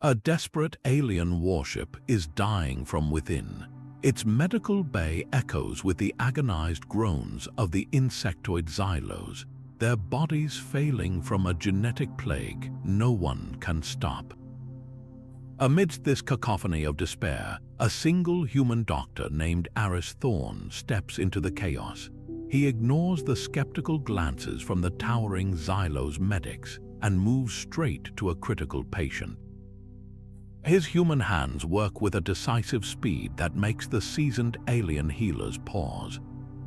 A desperate alien warship is dying from within. Its medical bay echoes with the agonized groans of the insectoid Xylos, their bodies failing from a genetic plague no one can stop. Amidst this cacophony of despair, a single human doctor named Aris Thorne steps into the chaos. He ignores the skeptical glances from the towering Xylos medics and moves straight to a critical patient. His human hands work with a decisive speed that makes the seasoned alien healers pause.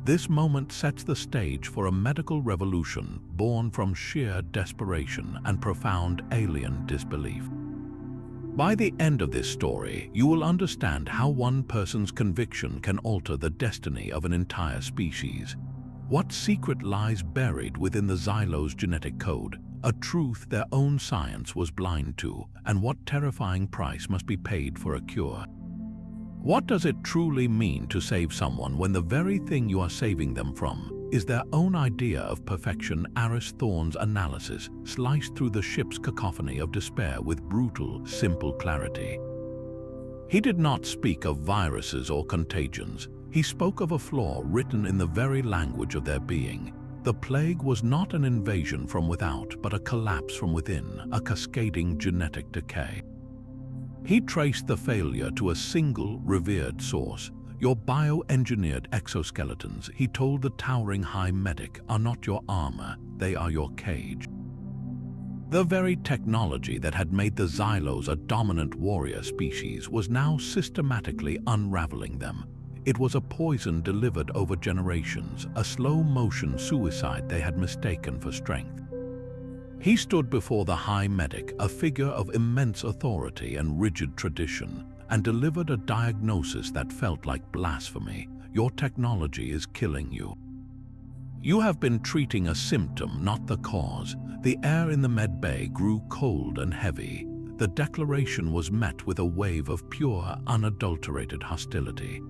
This moment sets the stage for a medical revolution born from sheer desperation and profound alien disbelief. By the end of this story, you will understand how one person's conviction can alter the destiny of an entire species. What secret lies buried within the Xylos genetic code, a truth their own science was blind to, and what terrifying price must be paid for a cure. What does it truly mean to save someone when the very thing you are saving them from is their own idea of perfection? Aris Thorne's analysis sliced through the ship's cacophony of despair with brutal, simple clarity. He did not speak of viruses or contagions. He spoke of a flaw written in the very language of their being. The plague was not an invasion from without, but a collapse from within, a cascading genetic decay. He traced the failure to a single, revered source. Your bioengineered exoskeletons, he told the towering high medic, are not your armor, they are your cage. The very technology that had made the Xylos a dominant warrior species was now systematically unraveling them. It was a poison delivered over generations, a slow-motion suicide they had mistaken for strength. He stood before the high medic, a figure of immense authority and rigid tradition, and delivered a diagnosis that felt like blasphemy. Your technology is killing you. You have been treating a symptom, not the cause. The air in the med bay grew cold and heavy. The declaration was met with a wave of pure, unadulterated hostility.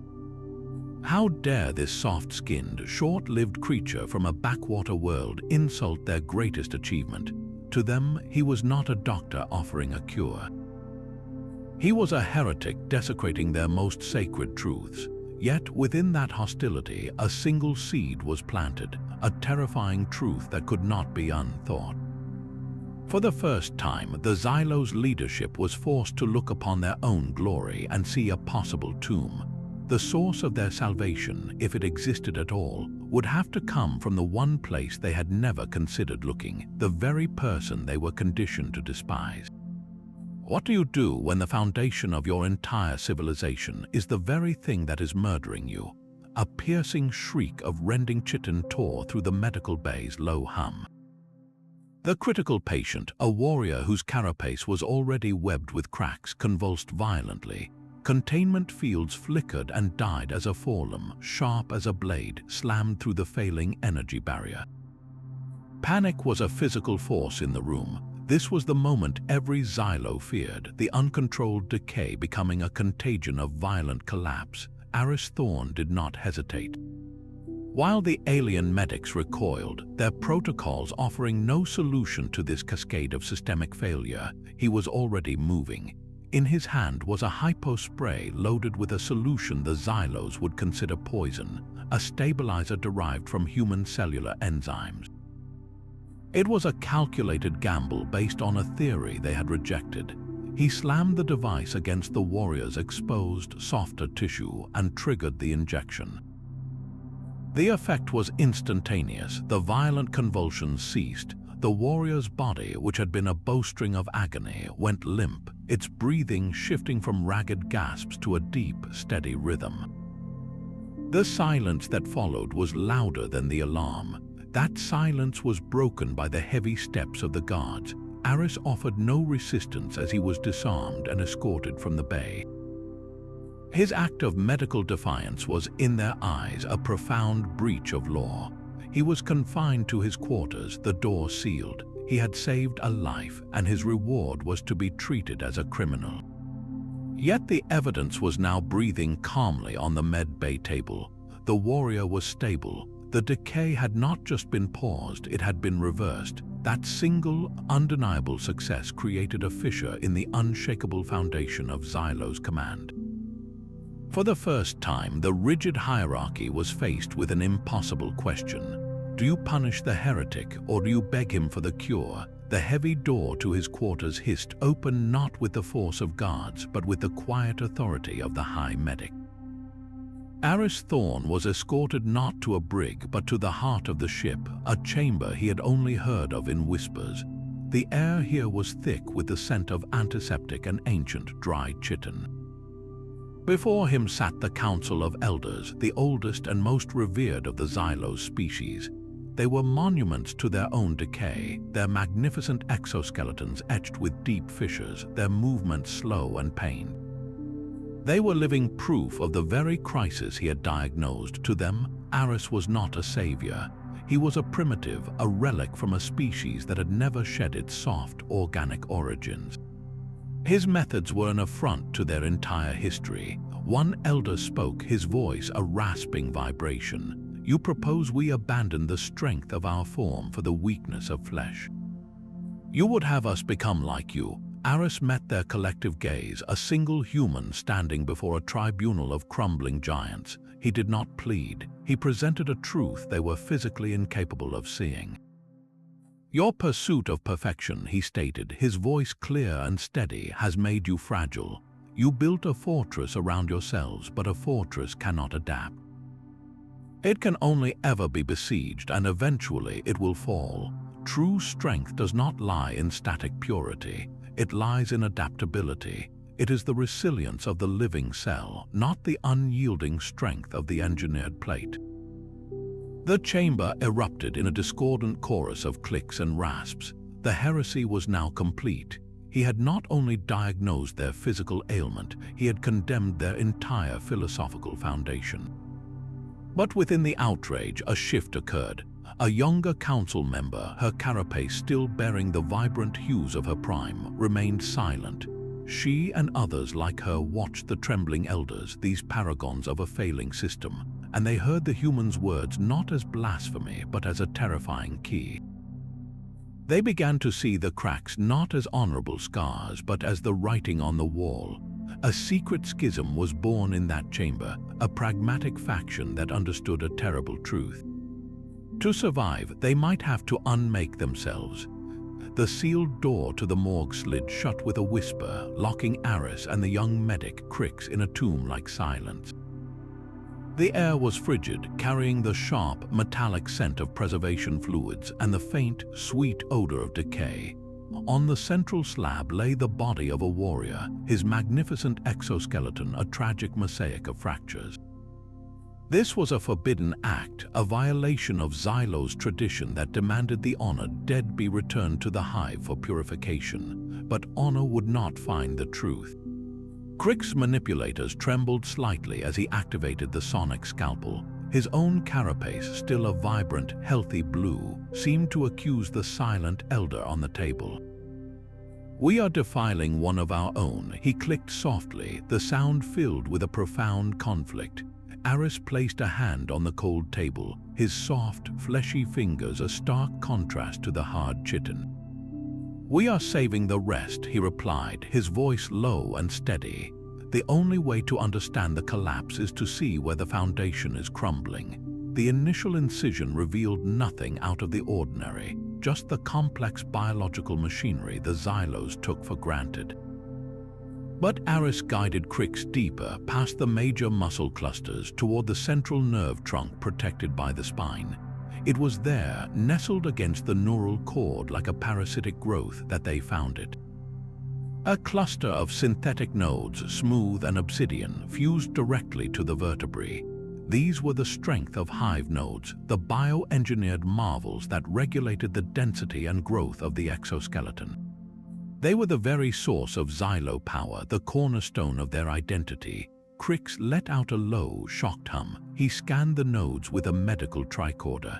How dare this soft-skinned, short-lived creature from a backwater world insult their greatest achievement? To them, he was not a doctor offering a cure. He was a heretic desecrating their most sacred truths. Yet within that hostility, a single seed was planted, a terrifying truth that could not be unthought. For the first time, the Xylos leadership was forced to look upon their own glory and see a possible tomb. The source of their salvation, if it existed at all, would have to come from the one place they had never considered looking, the very person they were conditioned to despise. What do you do when the foundation of your entire civilization is the very thing that is murdering you? A piercing shriek of rending chitin tore through the medical bay's low hum. The critical patient, a warrior whose carapace was already webbed with cracks, convulsed violently. Containment fields flickered and died as a forelum, sharp as a blade, slammed through the failing energy barrier. Panic was a physical force in the room. This was the moment every Xylo feared, the uncontrolled decay becoming a contagion of violent collapse. Aris Thorne did not hesitate. While the alien medics recoiled, their protocols offering no solution to this cascade of systemic failure, he was already moving. In his hand was a hypo-spray loaded with a solution the Xylos would consider poison, a stabilizer derived from human cellular enzymes. It was a calculated gamble based on a theory they had rejected. He slammed the device against the warrior's exposed, softer tissue and triggered the injection. The effect was instantaneous. The violent convulsions ceased. The warrior's body, which had been a bowstring of agony, went limp, its breathing shifting from ragged gasps to a deep, steady rhythm. The silence that followed was louder than the alarm. That silence was broken by the heavy steps of the guards. Aris offered no resistance as he was disarmed and escorted from the bay. His act of medical defiance was, in their eyes, a profound breach of law. He was confined to his quarters, the door sealed. He had saved a life, and his reward was to be treated as a criminal. Yet the evidence was now breathing calmly on the med bay table. The warrior was stable. The decay had not just been paused, it had been reversed. That single, undeniable success created a fissure in the unshakable foundation of Xylos' command. For the first time, the rigid hierarchy was faced with an impossible question. Do you punish the heretic, or do you beg him for the cure? The heavy door to his quarters hissed open, not with the force of guards, but with the quiet authority of the High Medic. Aris Thorne was escorted not to a brig, but to the heart of the ship, a chamber he had only heard of in whispers. The air here was thick with the scent of antiseptic and ancient dried chitin. Before him sat the Council of Elders, the oldest and most revered of the Xylos species. They were monuments to their own decay, their magnificent exoskeletons etched with deep fissures, their movements slow and pained. They were living proof of the very crisis he had diagnosed. To them, Aris was not a savior. He was a primitive, a relic from a species that had never shed its soft, organic origins. His methods were an affront to their entire history. One elder spoke, his voice a rasping vibration. You propose we abandon the strength of our form for the weakness of flesh. You would have us become like you. Aris met their collective gaze, a single human standing before a tribunal of crumbling giants. He did not plead. He presented a truth they were physically incapable of seeing. Your pursuit of perfection, he stated, his voice clear and steady, has made you fragile. You built a fortress around yourselves, but a fortress cannot adapt. It can only ever be besieged, and eventually it will fall. True strength does not lie in static purity. It lies in adaptability. It is the resilience of the living cell, not the unyielding strength of the engineered plate. The chamber erupted in a discordant chorus of clicks and rasps. The heresy was now complete. He had not only diagnosed their physical ailment, he had condemned their entire philosophical foundation. But within the outrage, a shift occurred. A younger council member, her carapace still bearing the vibrant hues of her prime, remained silent. She and others like her watched the trembling elders, these paragons of a failing system, and they heard the human's words not as blasphemy, but as a terrifying key. They began to see the cracks not as honorable scars, but as the writing on the wall. A secret schism was born in that chamber, a pragmatic faction that understood a terrible truth. To survive, they might have to unmake themselves. The sealed door to the morgue slid shut with a whisper, locking Aris and the young medic Crix in a tomb-like silence. The air was frigid, carrying the sharp, metallic scent of preservation fluids and the faint, sweet odor of decay. On the central slab lay the body of a warrior, his magnificent exoskeleton a tragic mosaic of fractures. This was a forbidden act, a violation of Xylos' tradition that demanded the honored dead be returned to the hive for purification. But honor would not find the truth. Crix's manipulators trembled slightly as he activated the sonic scalpel. His own carapace, still a vibrant, healthy blue, seemed to accuse the silent elder on the table. We are defiling one of our own, he clicked softly, the sound filled with a profound conflict. Aris placed a hand on the cold table, his soft, fleshy fingers a stark contrast to the hard chitin. We are saving the rest, he replied, his voice low and steady. The only way to understand the collapse is to see where the foundation is crumbling. The initial incision revealed nothing out of the ordinary, just the complex biological machinery the Xylos took for granted. But Aris guided Crix deeper, past the major muscle clusters, toward the central nerve trunk protected by the spine. It was there, nestled against the neural cord like a parasitic growth, that they found it. A cluster of synthetic nodes, smooth and obsidian, fused directly to the vertebrae. These were the strength of hive nodes, the bioengineered marvels that regulated the density and growth of the exoskeleton. They were the very source of Xylo power, the cornerstone of their identity. Crix let out a low, shocked hum. He scanned the nodes with a medical tricorder.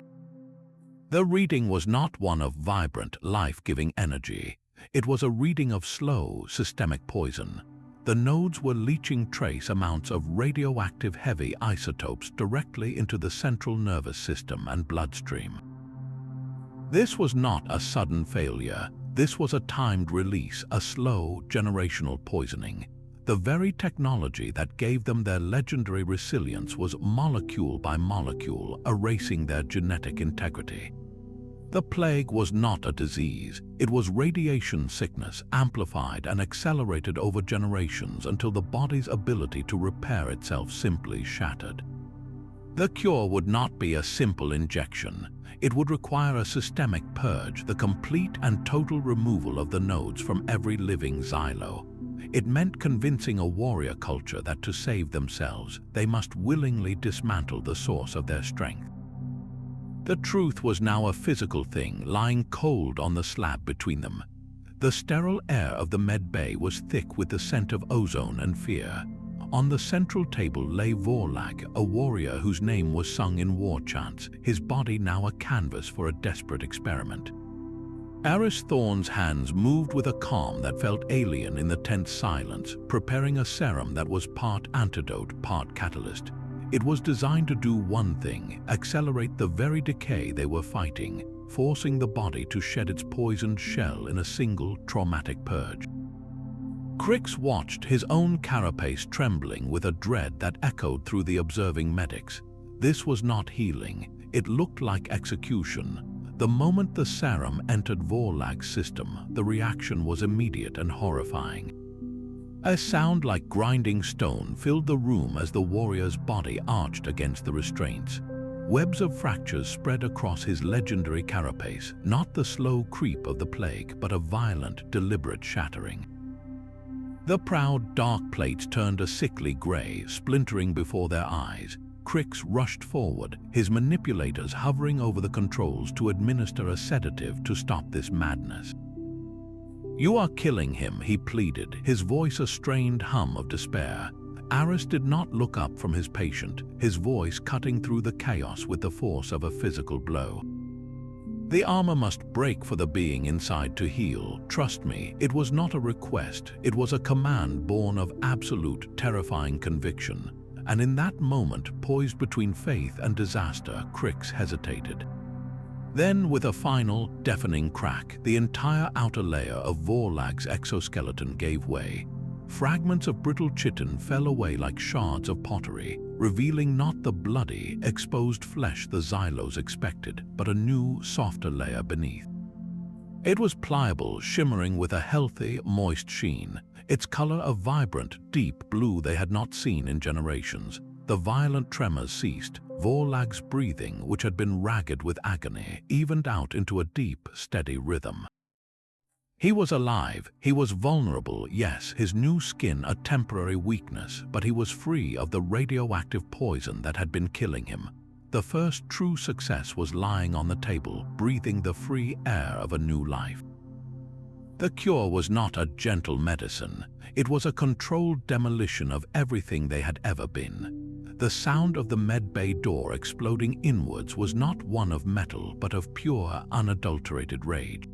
The reading was not one of vibrant, life-giving energy. It was a reading of slow, systemic poison. The nodes were leaching trace amounts of radioactive heavy isotopes directly into the central nervous system and bloodstream. This was not a sudden failure. This was a timed release, a slow, generational poisoning. The very technology that gave them their legendary resilience was molecule by molecule erasing their genetic integrity. The plague was not a disease. It was radiation sickness amplified and accelerated over generations until the body's ability to repair itself simply shattered. The cure would not be a simple injection. It would require a systemic purge, the complete and total removal of the nodes from every living Xylo. It meant convincing a warrior culture that to save themselves, they must willingly dismantle the source of their strength. The truth was now a physical thing, lying cold on the slab between them. The sterile air of the med bay was thick with the scent of ozone and fear. On the central table lay Vorlag, a warrior whose name was sung in war chants, his body now a canvas for a desperate experiment. Aris Thorne's hands moved with a calm that felt alien in the tense silence, preparing a serum that was part antidote, part catalyst. It was designed to do one thing: accelerate the very decay they were fighting, forcing the body to shed its poisoned shell in a single traumatic purge. Crix watched, his own carapace trembling with a dread that echoed through the observing medics. This was not healing. It looked like execution. The moment the serum entered Vorlag's system, the reaction was immediate and horrifying. A sound like grinding stone filled the room as the warrior's body arched against the restraints. Webs of fractures spread across his legendary carapace, not the slow creep of the plague, but a violent, deliberate shattering. The proud, dark plates turned a sickly gray, splintering before their eyes. Crix rushed forward, his manipulators hovering over the controls to administer a sedative to stop this madness. "You are killing him," he pleaded, his voice a strained hum of despair. Aris did not look up from his patient, his voice cutting through the chaos with the force of a physical blow. "The armor must break for the being inside to heal. Trust me, it was not a request, it was a command born of absolute, terrifying conviction." And in that moment, poised between faith and disaster, Crix hesitated. Then, with a final, deafening crack, the entire outer layer of Vorlag's exoskeleton gave way. Fragments of brittle chitin fell away like shards of pottery, revealing not the bloody, exposed flesh the Xylos expected, but a new, softer layer beneath. It was pliable, shimmering with a healthy, moist sheen, its color a vibrant, deep blue they had not seen in generations. The violent tremors ceased. Vorlag's breathing, which had been ragged with agony, evened out into a deep, steady rhythm. He was alive, he was vulnerable, yes, his new skin a temporary weakness, but he was free of the radioactive poison that had been killing him. The first true success was lying on the table, breathing the free air of a new life. The cure was not a gentle medicine. It was a controlled demolition of everything they had ever been. The sound of the med bay door exploding inwards was not one of metal, but of pure, unadulterated rage.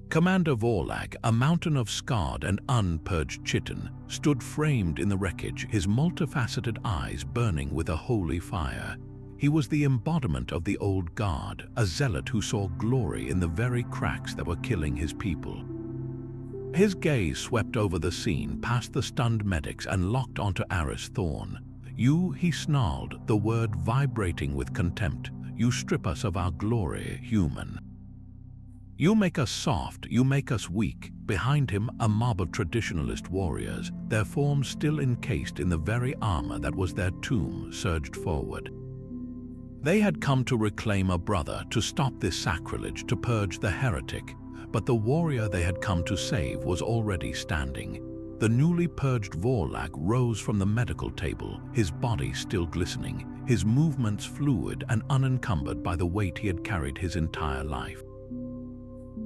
Commander Vorlag, a mountain of scarred and unpurged chitin, stood framed in the wreckage, his multifaceted eyes burning with a holy fire. He was the embodiment of the old guard, a zealot who saw glory in the very cracks that were killing his people. His gaze swept over the scene, past the stunned medics, and locked onto Aris Thorne. "You," he snarled, the word vibrating with contempt, "you strip us of our glory, human. You make us soft, you make us weak." Behind him, a mob of traditionalist warriors, their forms still encased in the very armor that was their tomb, surged forward. They had come to reclaim a brother, to stop this sacrilege, to purge the heretic. But the warrior they had come to save was already standing. The newly purged Vorlag rose from the medical table, his body still glistening, his movements fluid and unencumbered by the weight he had carried his entire life.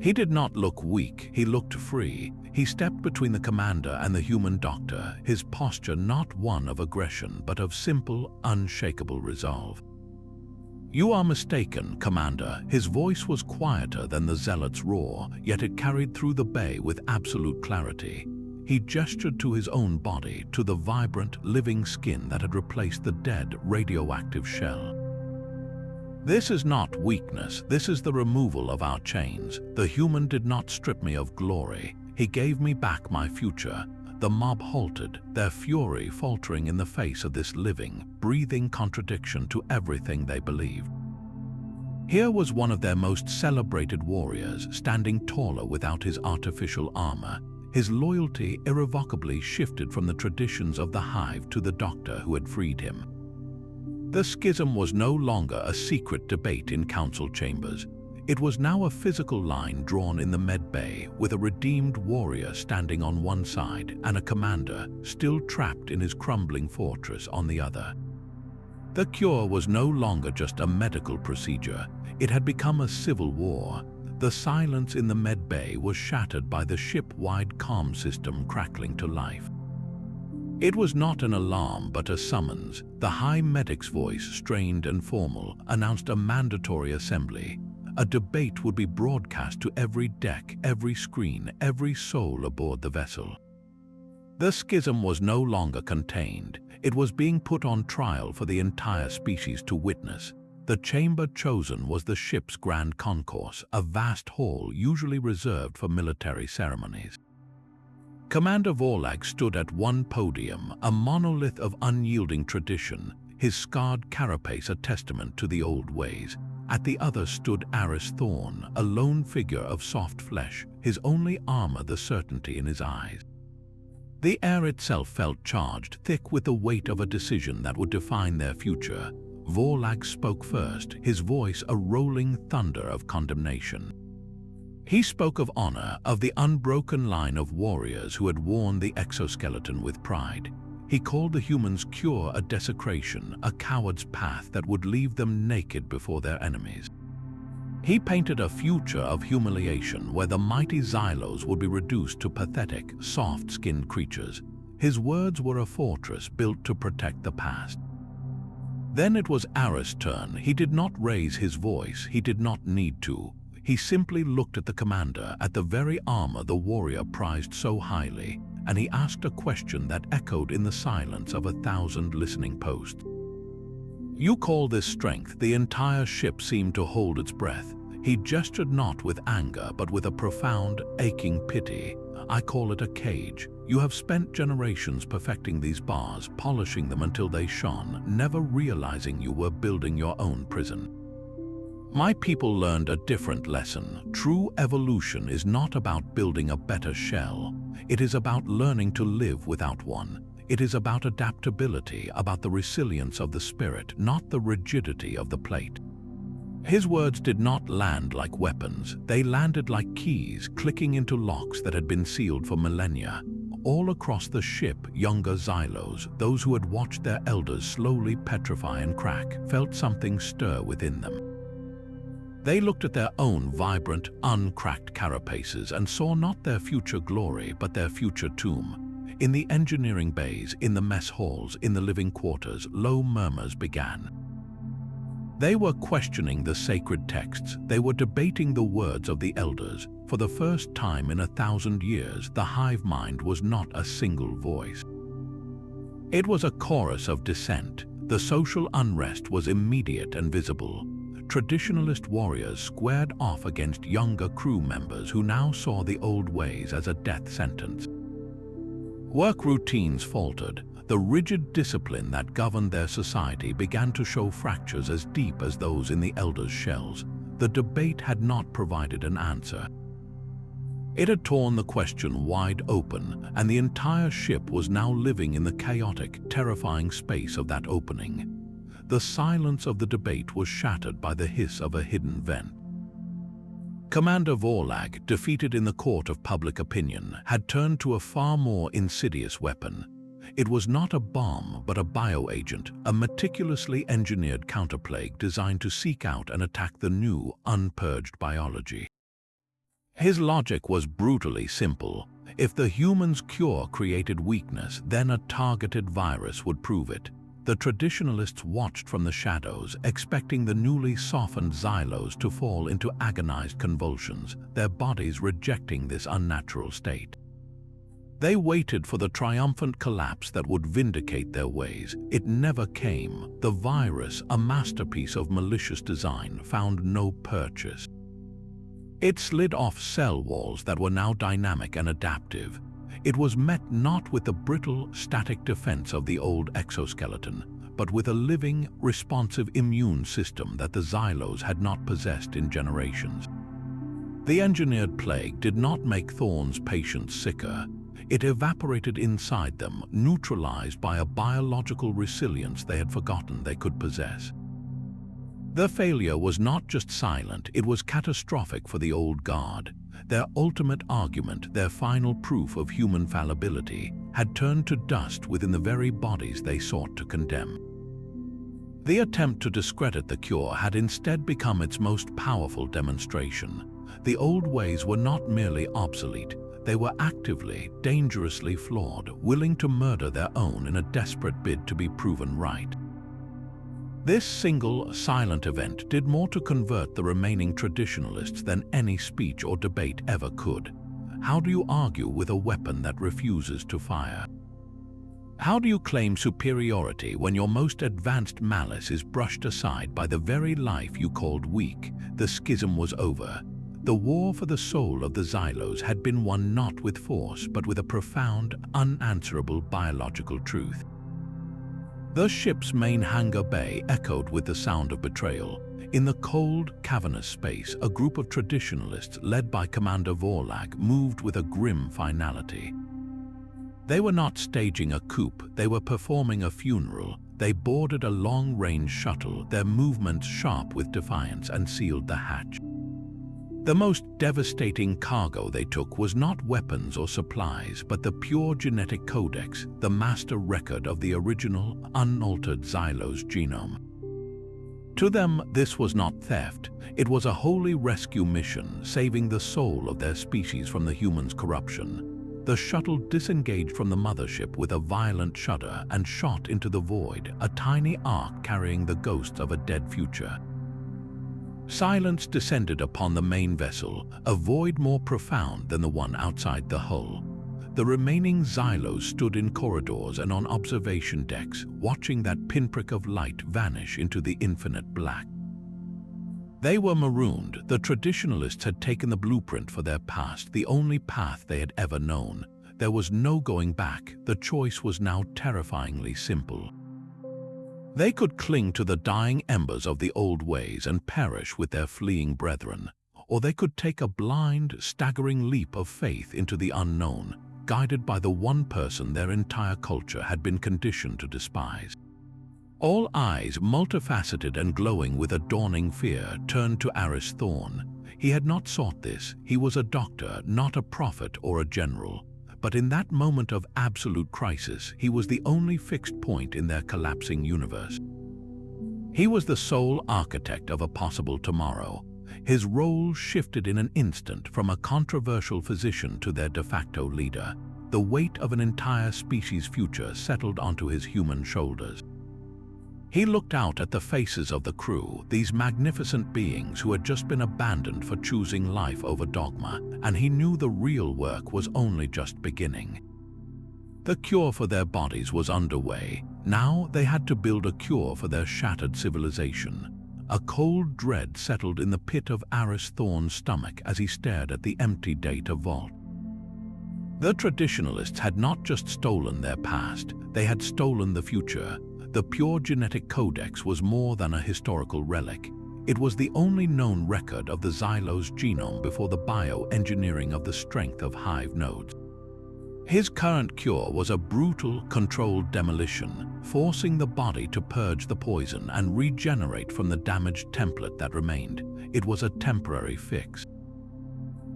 He did not look weak, he looked free. He stepped between the commander and the human doctor, his posture not one of aggression, but of simple, unshakable resolve. "You are mistaken, Commander." His voice was quieter than the zealot's roar, yet it carried through the bay with absolute clarity. He gestured to his own body, to the vibrant, living skin that had replaced the dead, radioactive shell. This is not weakness, this is the removal of our chains. The human did not strip me of glory. He gave me back my future. The mob halted, their fury faltering in the face of this living, breathing contradiction to everything they believed. Here was one of their most celebrated warriors, standing taller without his artificial armor. His loyalty irrevocably shifted from the traditions of the hive to the doctor who had freed him. The schism was no longer a secret debate in council chambers. It was now a physical line drawn in the med bay, with a redeemed warrior standing on one side and a commander, still trapped in his crumbling fortress, on the other. The cure was no longer just a medical procedure. It had become a civil war. The silence in the med bay was shattered by the ship-wide comm system crackling to life. It was not an alarm, but a summons. The high medic's voice, strained and formal, announced a mandatory assembly. A debate would be broadcast to every deck, every screen, every soul aboard the vessel. The schism was no longer contained. It was being put on trial for the entire species to witness. The chamber chosen was the ship's grand concourse, a vast hall usually reserved for military ceremonies. Commander Vorlag stood at one podium, a monolith of unyielding tradition, his scarred carapace a testament to the old ways. At the other stood Aris Thorne, a lone figure of soft flesh, his only armor the certainty in his eyes. The air itself felt charged, thick with the weight of a decision that would define their future. Vorlag spoke first, his voice a rolling thunder of condemnation. He spoke of honor, of the unbroken line of warriors who had worn the exoskeleton with pride. He called the humans' cure a desecration, a coward's path that would leave them naked before their enemies. He painted a future of humiliation where the mighty Xylos would be reduced to pathetic, soft-skinned creatures. His words were a fortress built to protect the past. Then it was Aris' turn. He did not raise his voice, he did not need to. He simply looked at the commander, at the very armor the warrior prized so highly, and he asked a question that echoed in the silence of 1,000 listening posts. You call this strength? The entire ship seemed to hold its breath. He gestured not with anger, but with a profound, aching pity. I call it a cage. You have spent generations perfecting these bars, polishing them until they shone, never realizing you were building your own prison. My people learned a different lesson. True evolution is not about building a better shell. It is about learning to live without one. It is about adaptability, about the resilience of the spirit, not the rigidity of the plate. His words did not land like weapons. They landed like keys, clicking into locks that had been sealed for millennia. All across the ship, younger Xylos, those who had watched their elders slowly petrify and crack, felt something stir within them. They looked at their own vibrant, uncracked carapaces and saw not their future glory, but their future tomb. In the engineering bays, in the mess halls, in the living quarters, low murmurs began. They were questioning the sacred texts. They were debating the words of the elders. For the first time in 1,000 years, the hive mind was not a single voice. It was a chorus of dissent. The social unrest was immediate and visible. Traditionalist warriors squared off against younger crew members who now saw the old ways as a death sentence. Work routines faltered. The rigid discipline that governed their society began to show fractures as deep as those in the elders' shells. The debate had not provided an answer. It had torn the question wide open, and the entire ship was now living in the chaotic, terrifying space of that opening. The silence of the debate was shattered by the hiss of a hidden vent. Commander Vorlag, defeated in the court of public opinion, had turned to a far more insidious weapon. It was not a bomb, but a bioagent, a meticulously engineered counterplague designed to seek out and attack the new, unpurged biology. His logic was brutally simple. If the human's cure created weakness, then a targeted virus would prove it. The traditionalists watched from the shadows, expecting the newly softened Xylos to fall into agonized convulsions, their bodies rejecting this unnatural state. They waited for the triumphant collapse that would vindicate their ways. It never came. The virus, a masterpiece of malicious design, found no purchase. It slid off cell walls that were now dynamic and adaptive. It was met not with the brittle, static defense of the old exoskeleton, but with a living, responsive immune system that the Xylos had not possessed in generations. The engineered plague did not make Thorne's patients sicker. It evaporated inside them, neutralized by a biological resilience they had forgotten they could possess. Their failure was not just silent, it was catastrophic for the old guard. Their ultimate argument, their final proof of human fallibility, had turned to dust within the very bodies they sought to condemn. The attempt to discredit the cure had instead become its most powerful demonstration. The old ways were not merely obsolete, they were actively, dangerously flawed, willing to murder their own in a desperate bid to be proven right. This single, silent event did more to convert the remaining traditionalists than any speech or debate ever could. How do you argue with a weapon that refuses to fire? How do you claim superiority when your most advanced malice is brushed aside by the very life you called weak? The schism was over. The war for the soul of the Xylos had been won not with force, but with a profound, unanswerable biological truth. The ship's main hangar bay echoed with the sound of betrayal. In the cold, cavernous space, a group of traditionalists led by Commander Vorlag moved with a grim finality. They were not staging a coup, they were performing a funeral. They boarded a long-range shuttle, their movements sharp with defiance, and sealed the hatch. The most devastating cargo they took was not weapons or supplies, but the pure genetic codex, the master record of the original, unaltered Xylos genome. To them, this was not theft. It was a holy rescue mission, saving the soul of their species from the humans' corruption. The shuttle disengaged from the mothership with a violent shudder and shot into the void, a tiny ark carrying the ghosts of a dead future. Silence descended upon the main vessel, a void more profound than the one outside the hull. The remaining Xylos stood in corridors and on observation decks, watching that pinprick of light vanish into the infinite black. They were marooned. The traditionalists had taken the blueprint for their past, the only path they had ever known. There was no going back. The choice was now terrifyingly simple. They could cling to the dying embers of the old ways and perish with their fleeing brethren, or they could take a blind, staggering leap of faith into the unknown, guided by the one person their entire culture had been conditioned to despise. All eyes, multifaceted and glowing with a dawning fear, turned to Aris Thorne. He had not sought this. He was a doctor, not a prophet or a general. But in that moment of absolute crisis, he was the only fixed point in their collapsing universe. He was the sole architect of a possible tomorrow. His role shifted in an instant from a controversial physician to their de facto leader. The weight of an entire species' future settled onto his human shoulders. He looked out at the faces of the crew, these magnificent beings who had just been abandoned for choosing life over dogma, and he knew the real work was only just beginning. The cure for their bodies was underway. Now they had to build a cure for their shattered civilization. A cold dread settled in the pit of Aris Thorne's stomach as he stared at the empty data vault. The traditionalists had not just stolen their past, they had stolen the future. The pure genetic codex was more than a historical relic. It was the only known record of the Xylos genome before the bioengineering of the strength of hive nodes. His current cure was a brutal, controlled demolition, forcing the body to purge the poison and regenerate from the damaged template that remained. It was a temporary fix.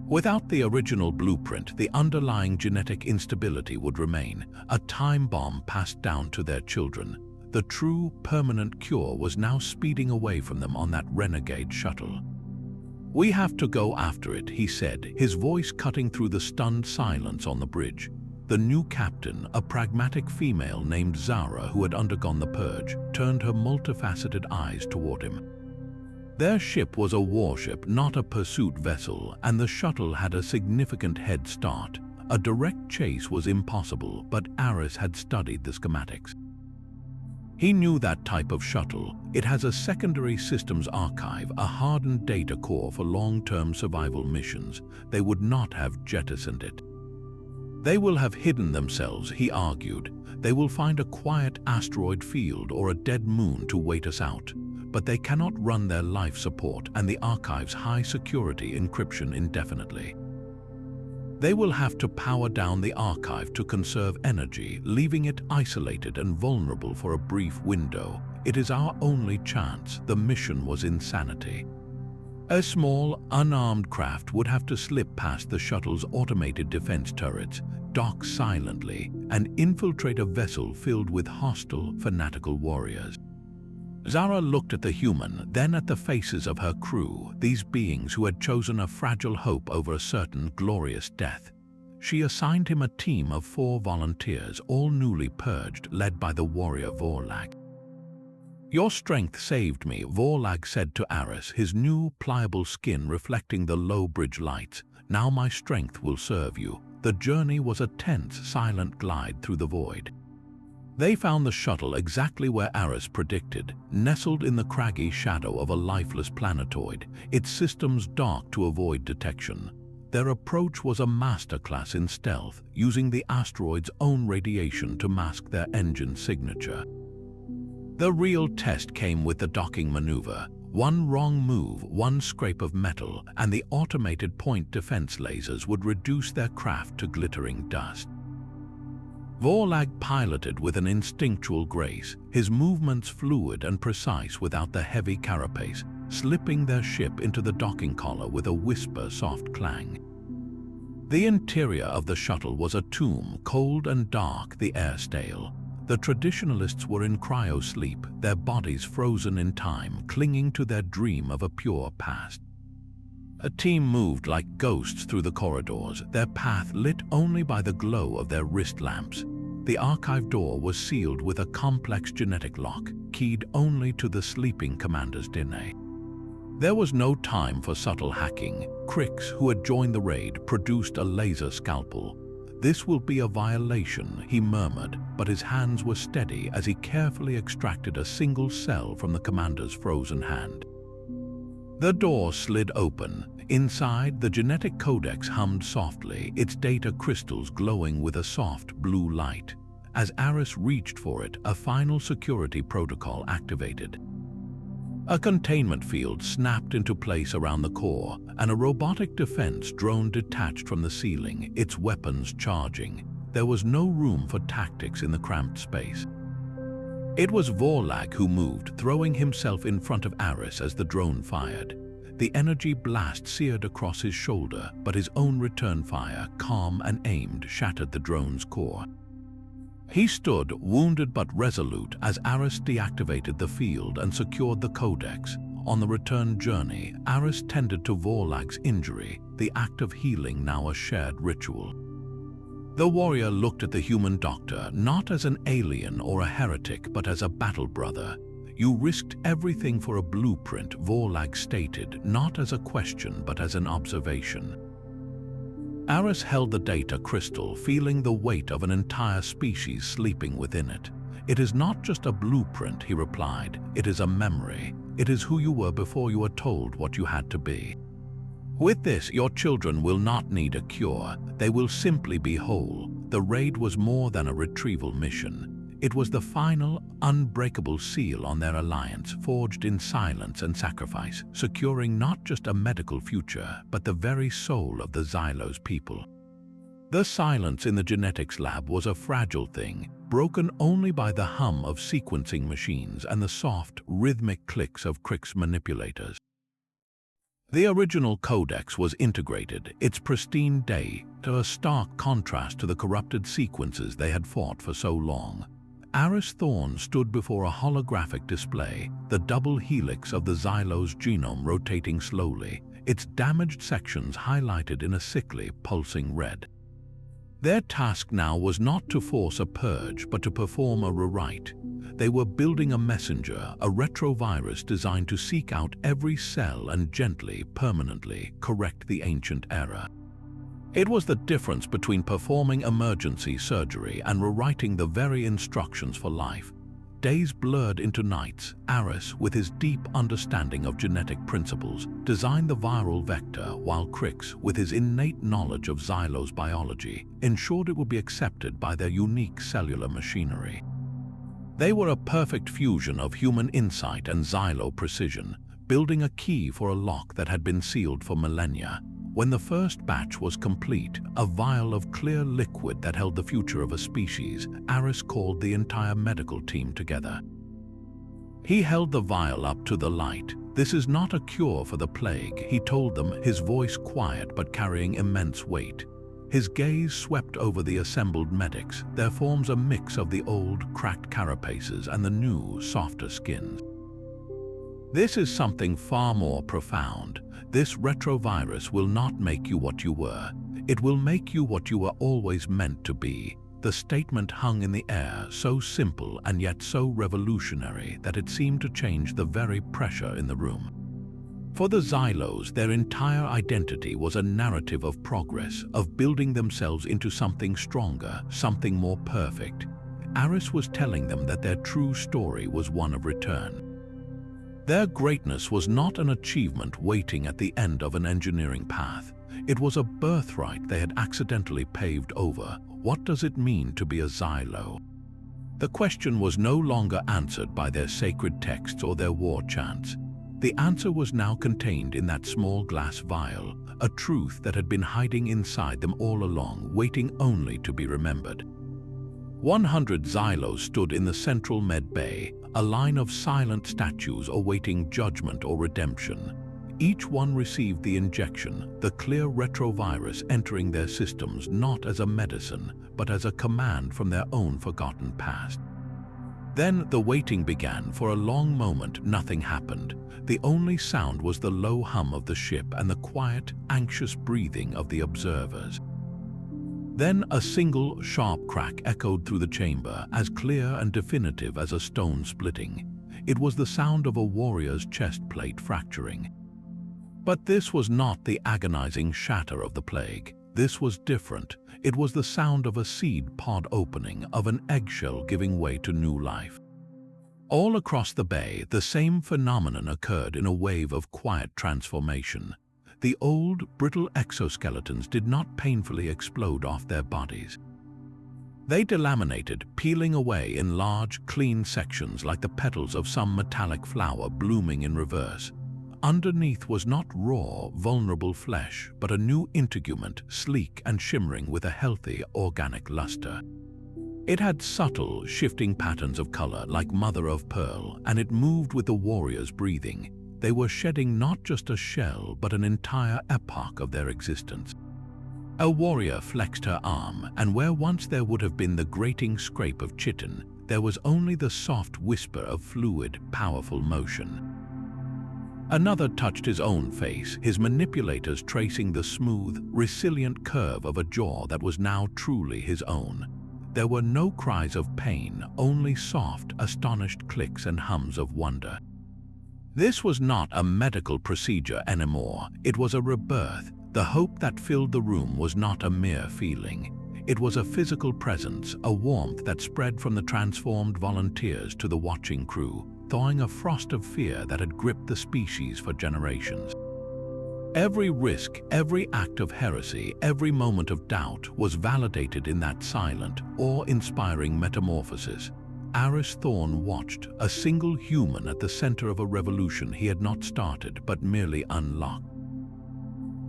Without the original blueprint, the underlying genetic instability would remain, a time bomb passed down to their children. The true, permanent cure was now speeding away from them on that renegade shuttle. "We have to go after it," he said, his voice cutting through the stunned silence on the bridge. The new captain, a pragmatic female named Zara who had undergone the purge, turned her multifaceted eyes toward him. Their ship was a warship, not a pursuit vessel, and the shuttle had a significant head start. A direct chase was impossible, but Aris had studied the schematics. He knew that type of shuttle. It has a secondary systems archive, a hardened data core for long-term survival missions. They would not have jettisoned it. They will have hidden themselves, he argued. They will find a quiet asteroid field or a dead moon to wait us out. But they cannot run their life support and the archive's high security encryption indefinitely. They will have to power down the archive to conserve energy, leaving it isolated and vulnerable for a brief window. It is our only chance. The mission was insanity. A small, unarmed craft would have to slip past the shuttle's automated defense turrets, dock silently, and infiltrate a vessel filled with hostile, fanatical warriors. Zara looked at the human, then at the faces of her crew, these beings who had chosen a fragile hope over a certain glorious death. She assigned him a team of 4 volunteers, all newly purged, led by the warrior Vorlag. "Your strength saved me," Vorlag said to Aris, his new, pliable skin reflecting the low bridge lights. "Now my strength will serve you." The journey was a tense, silent glide through the void. They found the shuttle exactly where Aris predicted, nestled in the craggy shadow of a lifeless planetoid, its systems dark to avoid detection. Their approach was a masterclass in stealth, using the asteroid's own radiation to mask their engine signature. The real test came with the docking maneuver. One wrong move, one scrape of metal, and the automated point defense lasers would reduce their craft to glittering dust. Vorlag piloted with an instinctual grace, his movements fluid and precise without the heavy carapace, slipping their ship into the docking collar with a whisper-soft clang. The interior of the shuttle was a tomb, cold and dark, the air stale. The traditionalists were in cryo-sleep, their bodies frozen in time, clinging to their dream of a pure past. A team moved like ghosts through the corridors, their path lit only by the glow of their wrist lamps. The archive door was sealed with a complex genetic lock, keyed only to the sleeping commander's DNA. There was no time for subtle hacking. Crix, who had joined the raid, produced a laser scalpel. "This will be a violation," he murmured, but his hands were steady as he carefully extracted a single cell from the commander's frozen hand. The door slid open. Inside, the genetic codex hummed softly, its data crystals glowing with a soft blue light. As Aris reached for it, a final security protocol activated. A containment field snapped into place around the core, and a robotic defense drone detached from the ceiling, its weapons charging. There was no room for tactics in the cramped space. It was Vorlag who moved, throwing himself in front of Aris as the drone fired. The energy blast seared across his shoulder, but his own return fire, calm and aimed, shattered the drone's core. He stood, wounded but resolute, as Aris deactivated the field and secured the codex. On the return journey, Aris tended to Vorlag's injury, the act of healing now a shared ritual. The warrior looked at the human doctor, not as an alien or a heretic, but as a battle brother. "You risked everything for a blueprint," Vorlag stated, not as a question, but as an observation. Aris held the data crystal, feeling the weight of an entire species sleeping within it. "It is not just a blueprint," he replied. "It is a memory. It is who you were before you were told what you had to be. With this, your children will not need a cure. They will simply be whole." The raid was more than a retrieval mission. It was the final, unbreakable seal on their alliance, forged in silence and sacrifice, securing not just a medical future, but the very soul of the Xylos people. The silence in the genetics lab was a fragile thing, broken only by the hum of sequencing machines and the soft, rhythmic clicks of Crix manipulators. The original codex was integrated, its pristine data a stark contrast to the corrupted sequences they had fought for so long. Aris Thorne stood before a holographic display, the double helix of the Xylos genome rotating slowly, its damaged sections highlighted in a sickly, pulsing red. Their task now was not to force a purge, but to perform a rewrite. They were building a messenger, a retrovirus designed to seek out every cell and gently, permanently correct the ancient error. It was the difference between performing emergency surgery and rewriting the very instructions for life. Days blurred into nights. Aris, with his deep understanding of genetic principles, designed the viral vector, while Crix, with his innate knowledge of Xylos biology, ensured it would be accepted by their unique cellular machinery. They were a perfect fusion of human insight and Xylo precision, building a key for a lock that had been sealed for millennia. When the first batch was complete, a vial of clear liquid that held the future of a species, Aris called the entire medical team together. He held the vial up to the light. "This is not a cure for the plague," he told them, his voice quiet but carrying immense weight. His gaze swept over the assembled medics, their forms a mix of the old, cracked carapaces and the new, softer skins. "This is something far more profound. This retrovirus will not make you what you were. It will make you what you were always meant to be." The statement hung in the air, so simple and yet so revolutionary that it seemed to change the very pressure in the room. For the Xylos, their entire identity was a narrative of progress, of building themselves into something stronger, something more perfect. Aris was telling them that their true story was one of return. Their greatness was not an achievement waiting at the end of an engineering path. It was a birthright they had accidentally paved over. What does it mean to be a Xylo? The question was no longer answered by their sacred texts or their war chants. The answer was now contained in that small glass vial, a truth that had been hiding inside them all along, waiting only to be remembered. 100 Xylos stood in the central med bay, a line of silent statues awaiting judgment or redemption. Each one received the injection, the clear retrovirus entering their systems not as a medicine, but as a command from their own forgotten past. Then the waiting began. For a long moment, nothing happened. The only sound was the low hum of the ship and the quiet, anxious breathing of the observers. Then a single, sharp crack echoed through the chamber, as clear and definitive as a stone splitting. It was the sound of a warrior's chest plate fracturing. But this was not the agonizing shatter of the plague. This was different. It was the sound of a seed pod opening, of an eggshell giving way to new life. All across the bay, the same phenomenon occurred in a wave of quiet transformation. The old, brittle exoskeletons did not painfully explode off their bodies. They delaminated, peeling away in large, clean sections like the petals of some metallic flower blooming in reverse. Underneath was not raw, vulnerable flesh, but a new integument, sleek and shimmering with a healthy, organic luster. It had subtle, shifting patterns of color like mother of pearl, and it moved with the warrior's breathing. They were shedding not just a shell, but an entire epoch of their existence. A warrior flexed her arm, and where once there would have been the grating scrape of chitin, there was only the soft whisper of fluid, powerful motion. Another touched his own face, his manipulators tracing the smooth, resilient curve of a jaw that was now truly his own. There were no cries of pain, only soft, astonished clicks and hums of wonder. This was not a medical procedure anymore. It was a rebirth. The hope that filled the room was not a mere feeling. It was a physical presence, a warmth that spread from the transformed volunteers to the watching crew, thawing a frost of fear that had gripped the species for generations. Every risk, every act of heresy, every moment of doubt was validated in that silent, awe-inspiring metamorphosis. Aris Thorne watched, a single human at the center of a revolution he had not started but merely unlocked.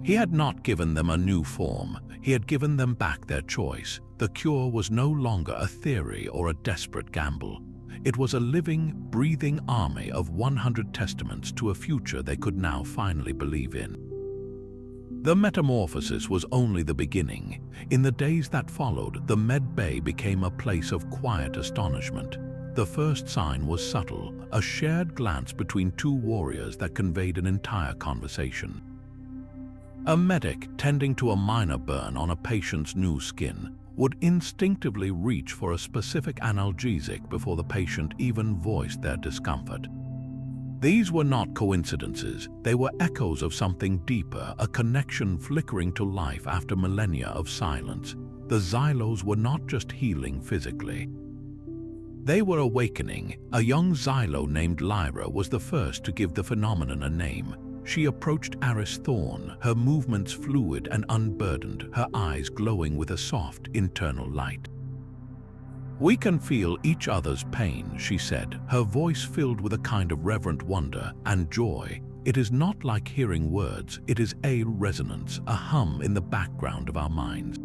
He had not given them a new form, he had given them back their choice. The cure was no longer a theory or a desperate gamble. It was a living, breathing army of 100 testaments to a future they could now finally believe in. The metamorphosis was only the beginning. In the days that followed, the med bay became a place of quiet astonishment. The first sign was subtle, a shared glance between two warriors that conveyed an entire conversation. A medic tending to a minor burn on a patient's new skin would instinctively reach for a specific analgesic before the patient even voiced their discomfort. These were not coincidences, they were echoes of something deeper, a connection flickering to life after millennia of silence. The Xylos were not just healing physically. They were awakening. A young Xylo named Lyra was the first to give the phenomenon a name. She approached Aris Thorne, her movements fluid and unburdened, her eyes glowing with a soft internal light. "We can feel each other's pain," she said, her voice filled with a kind of reverent wonder and joy. "It is not like hearing words, it is a resonance, a hum in the background of our minds."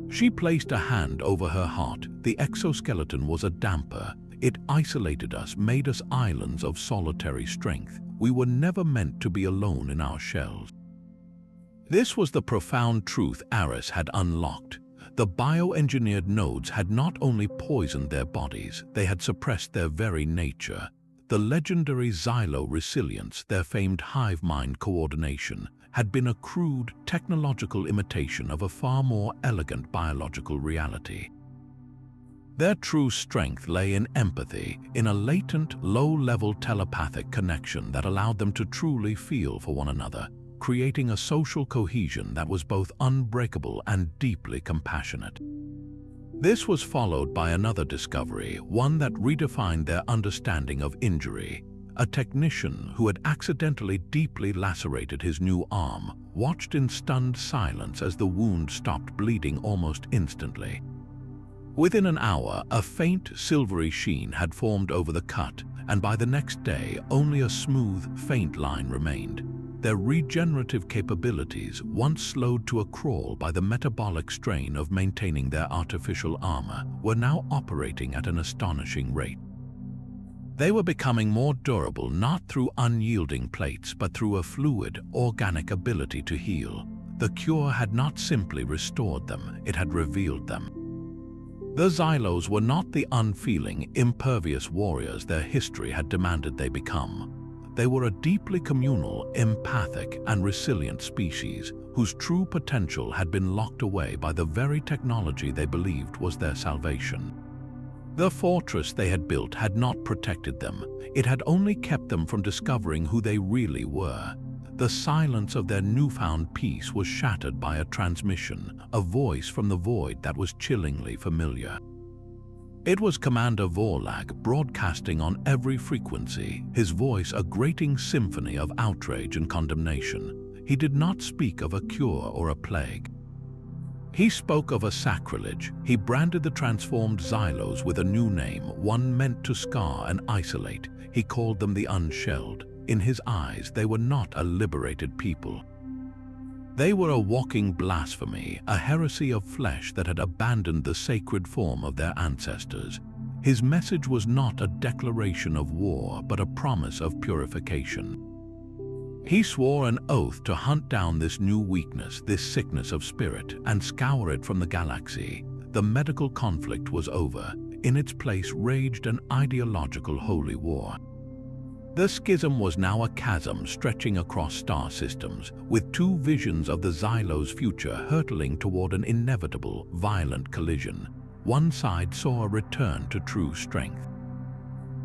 She placed a hand over her heart. The exoskeleton was a damper. It isolated us, made us islands of solitary strength. We were never meant to be alone in our shells. This was the profound truth Aris had unlocked. The bioengineered nodes had not only poisoned their bodies, they had suppressed their very nature. The legendary Xylo resilience, their famed hive mind coordination, had been a crude, technological imitation of a far more elegant biological reality. Their true strength lay in empathy, in a latent, low-level telepathic connection that allowed them to truly feel for one another, creating a social cohesion that was both unbreakable and deeply compassionate. This was followed by another discovery, one that redefined their understanding of injury. A technician who had accidentally deeply lacerated his new arm watched in stunned silence as the wound stopped bleeding almost instantly. Within an hour, a faint, silvery sheen had formed over the cut, and by the next day, only a smooth, faint line remained. Their regenerative capabilities, once slowed to a crawl by the metabolic strain of maintaining their artificial armor, were now operating at an astonishing rate. They were becoming more durable not through unyielding plates but through a fluid, organic ability to heal. The cure had not simply restored them, it had revealed them. The Xylos were not the unfeeling, impervious warriors their history had demanded they become. They were a deeply communal, empathic, and resilient species whose true potential had been locked away by the very technology they believed was their salvation. The fortress they had built had not protected them. It had only kept them from discovering who they really were. The silence of their newfound peace was shattered by a transmission, a voice from the void that was chillingly familiar. It was Commander Vorlag, broadcasting on every frequency, his voice a grating symphony of outrage and condemnation. He did not speak of a cure or a plague. He spoke of a sacrilege. He branded the transformed Xylos with a new name, one meant to scar and isolate. He called them the Unshelled. In his eyes, they were not a liberated people. They were a walking blasphemy, a heresy of flesh that had abandoned the sacred form of their ancestors. His message was not a declaration of war, but a promise of purification. He swore an oath to hunt down this new weakness, this sickness of spirit, and scour it from the galaxy. The medical conflict was over. In its place raged an ideological holy war. The schism was now a chasm stretching across star systems, with two visions of the Xylos' future hurtling toward an inevitable, violent collision. One side saw a return to true strength.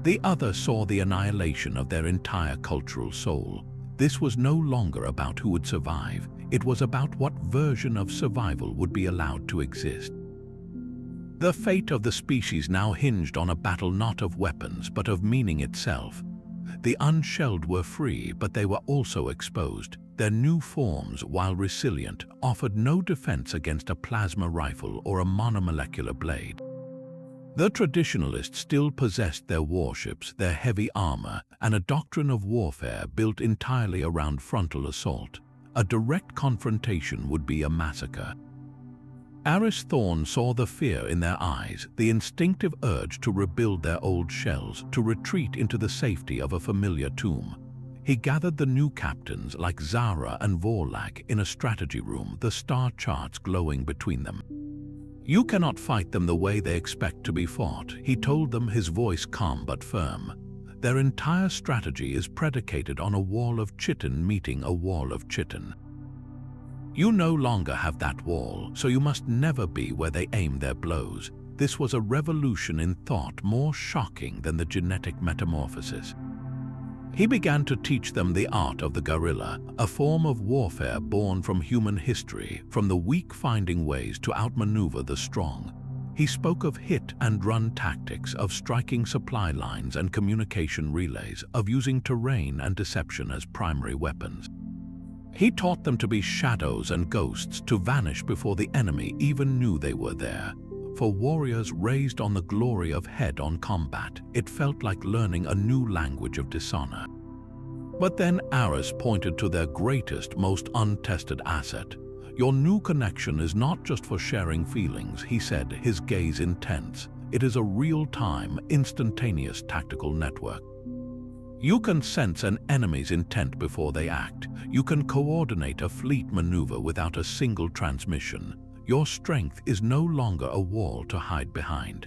The other saw the annihilation of their entire cultural soul. This was no longer about who would survive. It was about what version of survival would be allowed to exist. The fate of the species now hinged on a battle not of weapons, but of meaning itself. The Unshelled were free, but they were also exposed. Their new forms, while resilient, offered no defense against a plasma rifle or a monomolecular blade. The traditionalists still possessed their warships, their heavy armor, and a doctrine of warfare built entirely around frontal assault. A direct confrontation would be a massacre. Aris Thorne saw the fear in their eyes, the instinctive urge to rebuild their old shells, to retreat into the safety of a familiar tomb. He gathered the new captains like Zara and Vorlag in a strategy room, the star charts glowing between them. "You cannot fight them the way they expect to be fought," he told them, his voice calm but firm. "Their entire strategy is predicated on a wall of chitin meeting a wall of chitin. You no longer have that wall, so you must never be where they aim their blows." This was a revolution in thought more shocking than the genetic metamorphosis. He began to teach them the art of the guerrilla, a form of warfare born from human history, from the weak finding ways to outmaneuver the strong. He spoke of hit-and-run tactics, of striking supply lines and communication relays, of using terrain and deception as primary weapons. He taught them to be shadows and ghosts, to vanish before the enemy even knew they were there. For warriors raised on the glory of head-on combat, it felt like learning a new language of dishonor. But then Aris pointed to their greatest, most untested asset. "Your new connection is not just for sharing feelings," he said, his gaze intense. "It is a real-time, instantaneous tactical network. You can sense an enemy's intent before they act. You can coordinate a fleet maneuver without a single transmission. Your strength is no longer a wall to hide behind.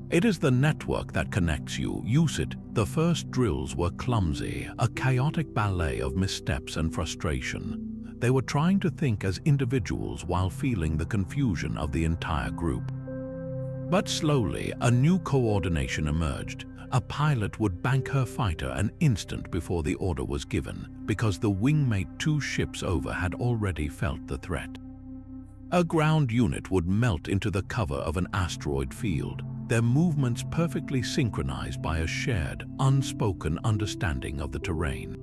It is the network that connects you. Use it." The first drills were clumsy, a chaotic ballet of missteps and frustration. They were trying to think as individuals while feeling the confusion of the entire group. But slowly, a new coordination emerged. A pilot would bank her fighter an instant before the order was given, because the wingmate 2 ships over had already felt the threat. A ground unit would melt into the cover of an asteroid field, their movements perfectly synchronized by a shared, unspoken understanding of the terrain.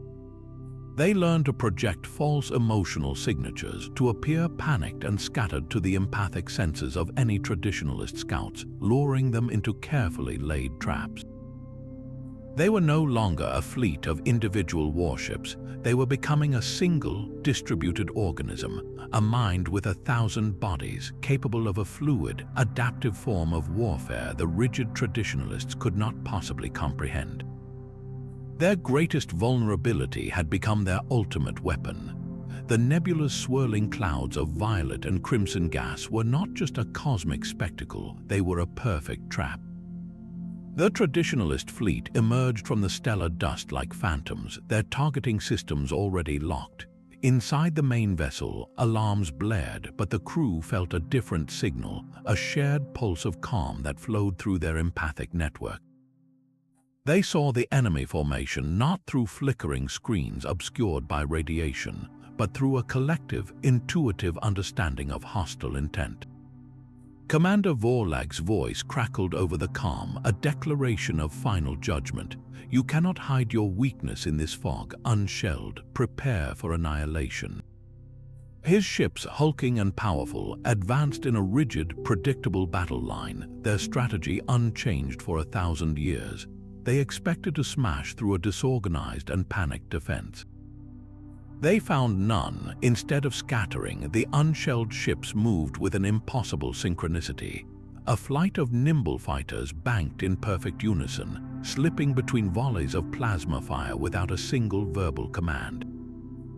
They learned to project false emotional signatures, to appear panicked and scattered to the empathic senses of any traditionalist scouts, luring them into carefully laid traps. They were no longer a fleet of individual warships. They were becoming a single, distributed organism, a mind with 1,000 bodies, capable of a fluid, adaptive form of warfare the rigid traditionalists could not possibly comprehend. Their greatest vulnerability had become their ultimate weapon. The nebulous swirling clouds of violet and crimson gas were not just a cosmic spectacle, they were a perfect trap. The traditionalist fleet emerged from the stellar dust like phantoms, their targeting systems already locked. Inside the main vessel, alarms blared, but the crew felt a different signal, a shared pulse of calm that flowed through their empathic network. They saw the enemy formation not through flickering screens obscured by radiation, but through a collective, intuitive understanding of hostile intent. Commander Vorlag's voice crackled over the calm, a declaration of final judgment. "You cannot hide your weakness in this fog, unshelled. Prepare for annihilation." His ships, hulking and powerful, advanced in a rigid, predictable battle line, their strategy unchanged for 1,000 years. They expected to smash through a disorganized and panicked defense. They found none. Instead of scattering, the unshelled ships moved with an impossible synchronicity. A flight of nimble fighters banked in perfect unison, slipping between volleys of plasma fire without a single verbal command.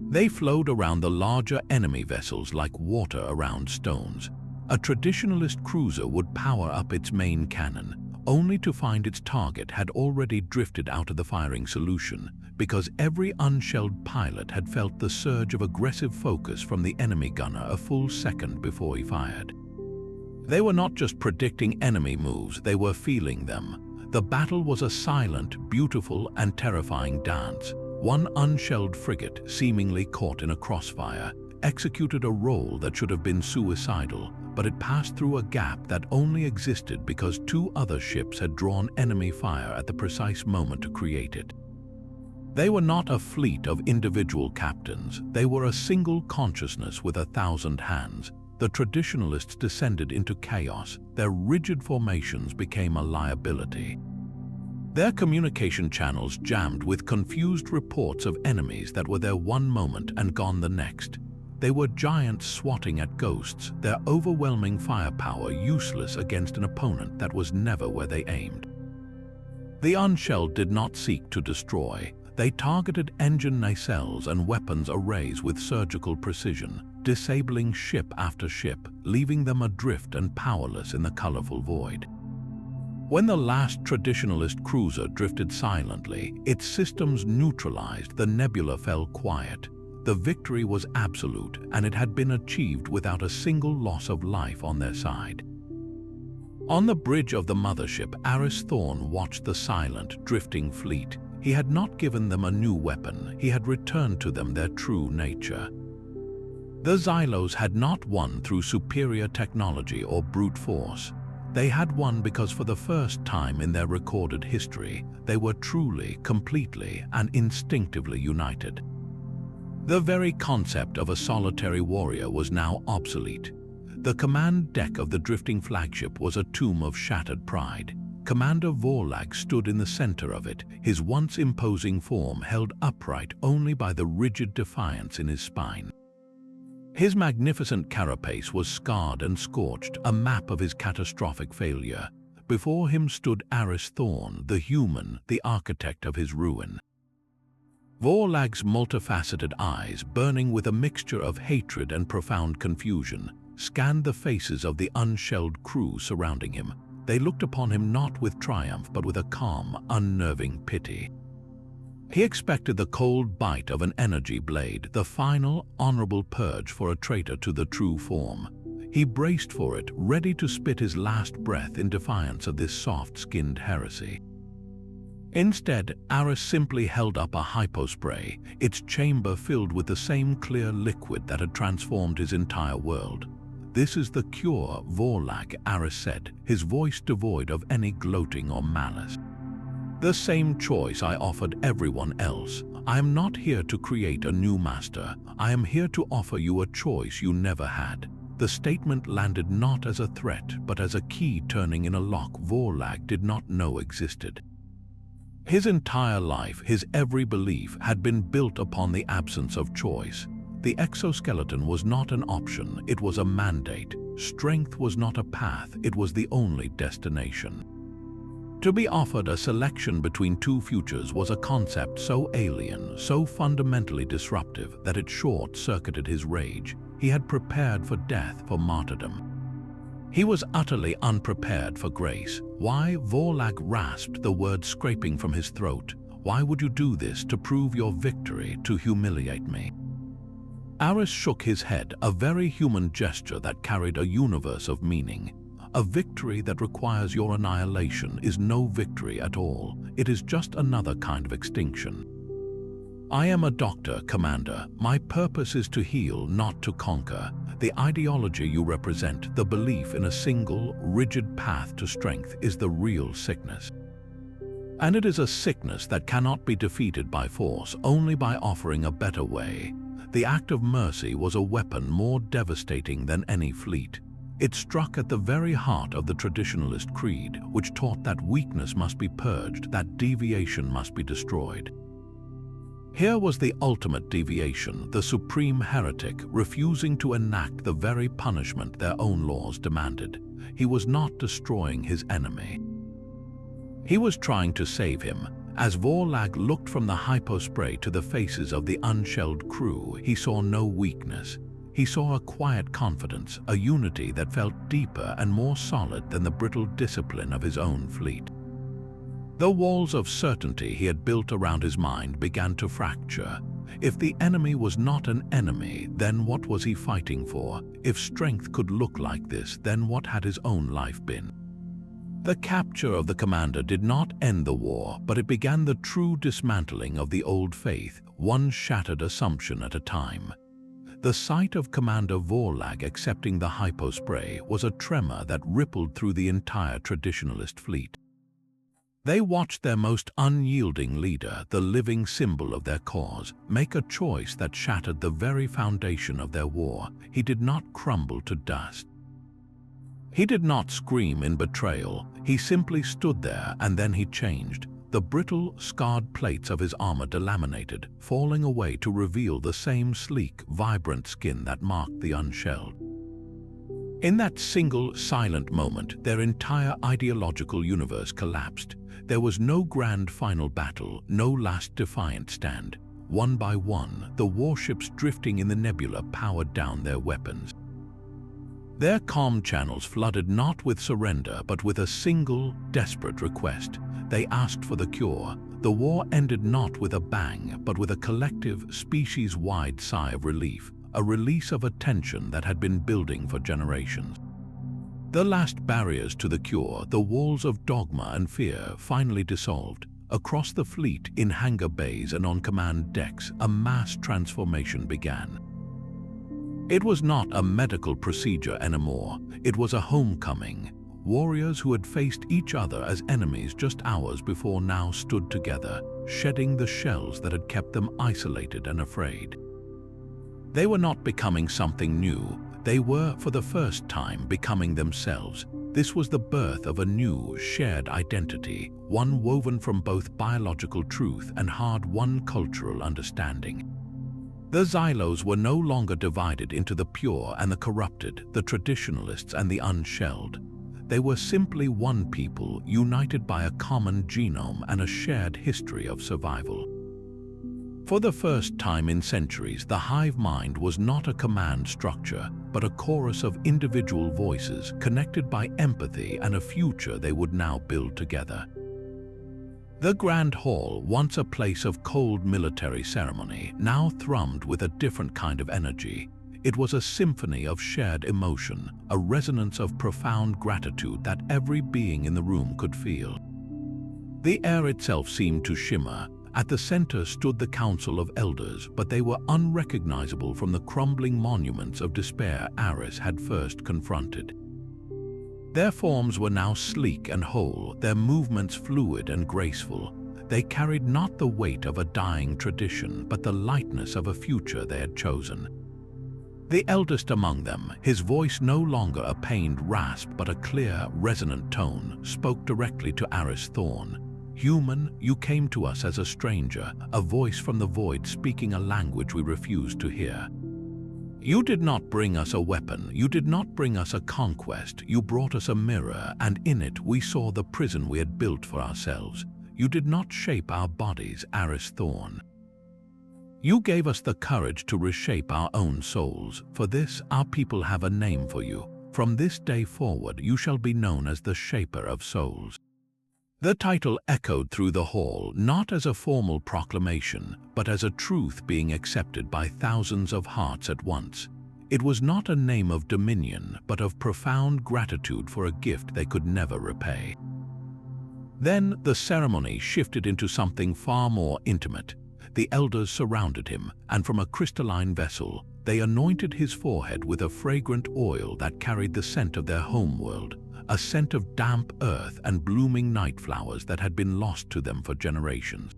They flowed around the larger enemy vessels like water around stones. A traditionalist cruiser would power up its main cannon, only to find its target had already drifted out of the firing solution, because every unshelled pilot had felt the surge of aggressive focus from the enemy gunner a full second before he fired. They were not just predicting enemy moves, they were feeling them. The battle was a silent, beautiful, and terrifying dance. One unshelled frigate, seemingly caught in a crossfire, executed a role that should have been suicidal, but it passed through a gap that only existed because 2 other ships had drawn enemy fire at the precise moment to create it. They were not a fleet of individual captains. They were a single consciousness with 1,000 hands. The traditionalists descended into chaos. Their rigid formations became a liability. Their communication channels jammed with confused reports of enemies that were there one moment and gone the next. They were giants swatting at ghosts, their overwhelming firepower useless against an opponent that was never where they aimed. The unshelled did not seek to destroy. They targeted engine nacelles and weapons arrays with surgical precision, disabling ship after ship, leaving them adrift and powerless in the colorful void. When the last traditionalist cruiser drifted silently, its systems neutralized, the nebula fell quiet. The victory was absolute, and it had been achieved without a single loss of life on their side. On the bridge of the mothership, Aris Thorne watched the silent, drifting fleet. He had not given them a new weapon, he had returned to them their true nature. The Xylos had not won through superior technology or brute force. They had won because for the first time in their recorded history, they were truly, completely, and instinctively united. The very concept of a solitary warrior was now obsolete. The command deck of the drifting flagship was a tomb of shattered pride. Commander Vorlag stood in the center of it, his once imposing form held upright only by the rigid defiance in his spine. His magnificent carapace was scarred and scorched, a map of his catastrophic failure. Before him stood Aris Thorne, the human, the architect of his ruin. Vorlag's multifaceted eyes, burning with a mixture of hatred and profound confusion, scanned the faces of the unshelled crew surrounding him. They looked upon him not with triumph but with a calm, unnerving pity. He expected the cold bite of an energy blade, the final, honorable purge for a traitor to the true form. He braced for it, ready to spit his last breath in defiance of this soft-skinned heresy. Instead, Aris simply held up a hypospray, its chamber filled with the same clear liquid that had transformed his entire world. "This is the cure, Vorlag," Aris said, his voice devoid of any gloating or malice. "The same choice I offered everyone else. I am not here to create a new master. I am here to offer you a choice you never had." The statement landed not as a threat, but as a key turning in a lock Vorlag did not know existed. His entire life, his every belief, had been built upon the absence of choice. The exoskeleton was not an option, it was a mandate. Strength was not a path, it was the only destination. To be offered a selection between two futures was a concept so alien, so fundamentally disruptive, that it short-circuited his rage. He had prepared for death, for martyrdom. He was utterly unprepared for grace. Why? Vorlag rasped, the words scraping from his throat. "Why would you do this? To prove your victory, to humiliate me?" Aris shook his head, a very human gesture that carried a universe of meaning. A victory that requires your annihilation is no victory at all. It is just another kind of extinction. "I am a doctor, Commander. My purpose is to heal, not to conquer. The ideology you represent, the belief in a single, rigid path to strength, is the real sickness. And it is a sickness that cannot be defeated by force, only by offering a better way." The act of mercy was a weapon more devastating than any fleet. It struck at the very heart of the traditionalist creed, which taught that weakness must be purged, that deviation must be destroyed. Here was the ultimate deviation, the supreme heretic, refusing to enact the very punishment their own laws demanded. He was not destroying his enemy. He was trying to save him. As Vorlag looked from the hypospray to the faces of the unshelled crew, he saw no weakness. He saw a quiet confidence, a unity that felt deeper and more solid than the brittle discipline of his own fleet. The walls of certainty he had built around his mind began to fracture. If the enemy was not an enemy, then what was he fighting for? If strength could look like this, then what had his own life been? The capture of the commander did not end the war, but it began the true dismantling of the old faith, one shattered assumption at a time. The sight of Commander Vorlag accepting the hypospray was a tremor that rippled through the entire traditionalist fleet. They watched their most unyielding leader, the living symbol of their cause, make a choice that shattered the very foundation of their war. He did not crumble to dust. He did not scream in betrayal. He simply stood there, and then he changed. The brittle, scarred plates of his armor delaminated, falling away to reveal the same sleek, vibrant skin that marked the unshelled. In that single, silent moment, their entire ideological universe collapsed. There was no grand final battle, no last defiant stand. One by one, the warships drifting in the nebula powered down their weapons. Their comm channels flooded not with surrender, but with a single, desperate request. They asked for the cure. The war ended not with a bang, but with a collective, species-wide sigh of relief, a release of a tension that had been building for generations. The last barriers to the cure, the walls of dogma and fear, finally dissolved. Across the fleet, in hangar bays and on command decks, a mass transformation began. It was not a medical procedure anymore. It was a homecoming. Warriors who had faced each other as enemies just hours before now stood together, shedding the shells that had kept them isolated and afraid. They were not becoming something new. They were, for the first time, becoming themselves. This was the birth of a new, shared identity, one woven from both biological truth and hard-won cultural understanding. The Xylos were no longer divided into the pure and the corrupted, the traditionalists and the unshelled. They were simply one people, united by a common genome and a shared history of survival. For the first time in centuries, the hive mind was not a command structure, but a chorus of individual voices connected by empathy and a future they would now build together. The Grand Hall, once a place of cold military ceremony, now thrummed with a different kind of energy. It was a symphony of shared emotion, a resonance of profound gratitude that every being in the room could feel. The air itself seemed to shimmer. At the center stood the Council of Elders, but they were unrecognizable from the crumbling monuments of despair Aris had first confronted. Their forms were now sleek and whole, their movements fluid and graceful. They carried not the weight of a dying tradition, but the lightness of a future they had chosen. The eldest among them, his voice no longer a pained rasp but a clear, resonant tone, spoke directly to Aris Thorne. "Human, you came to us as a stranger, a voice from the void speaking a language we refused to hear. You did not bring us a weapon, you did not bring us a conquest, you brought us a mirror, and in it we saw the prison we had built for ourselves. You did not shape our bodies, Aris Thorne. You gave us the courage to reshape our own souls. For this, our people have a name for you. From this day forward, you shall be known as the Shaper of Souls." The title echoed through the hall, not as a formal proclamation, but as a truth being accepted by thousands of hearts at once. It was not a name of dominion, but of profound gratitude for a gift they could never repay. Then the ceremony shifted into something far more intimate. The elders surrounded him, and from a crystalline vessel, they anointed his forehead with a fragrant oil that carried the scent of their homeworld, a scent of damp earth and blooming night flowers that had been lost to them for generations.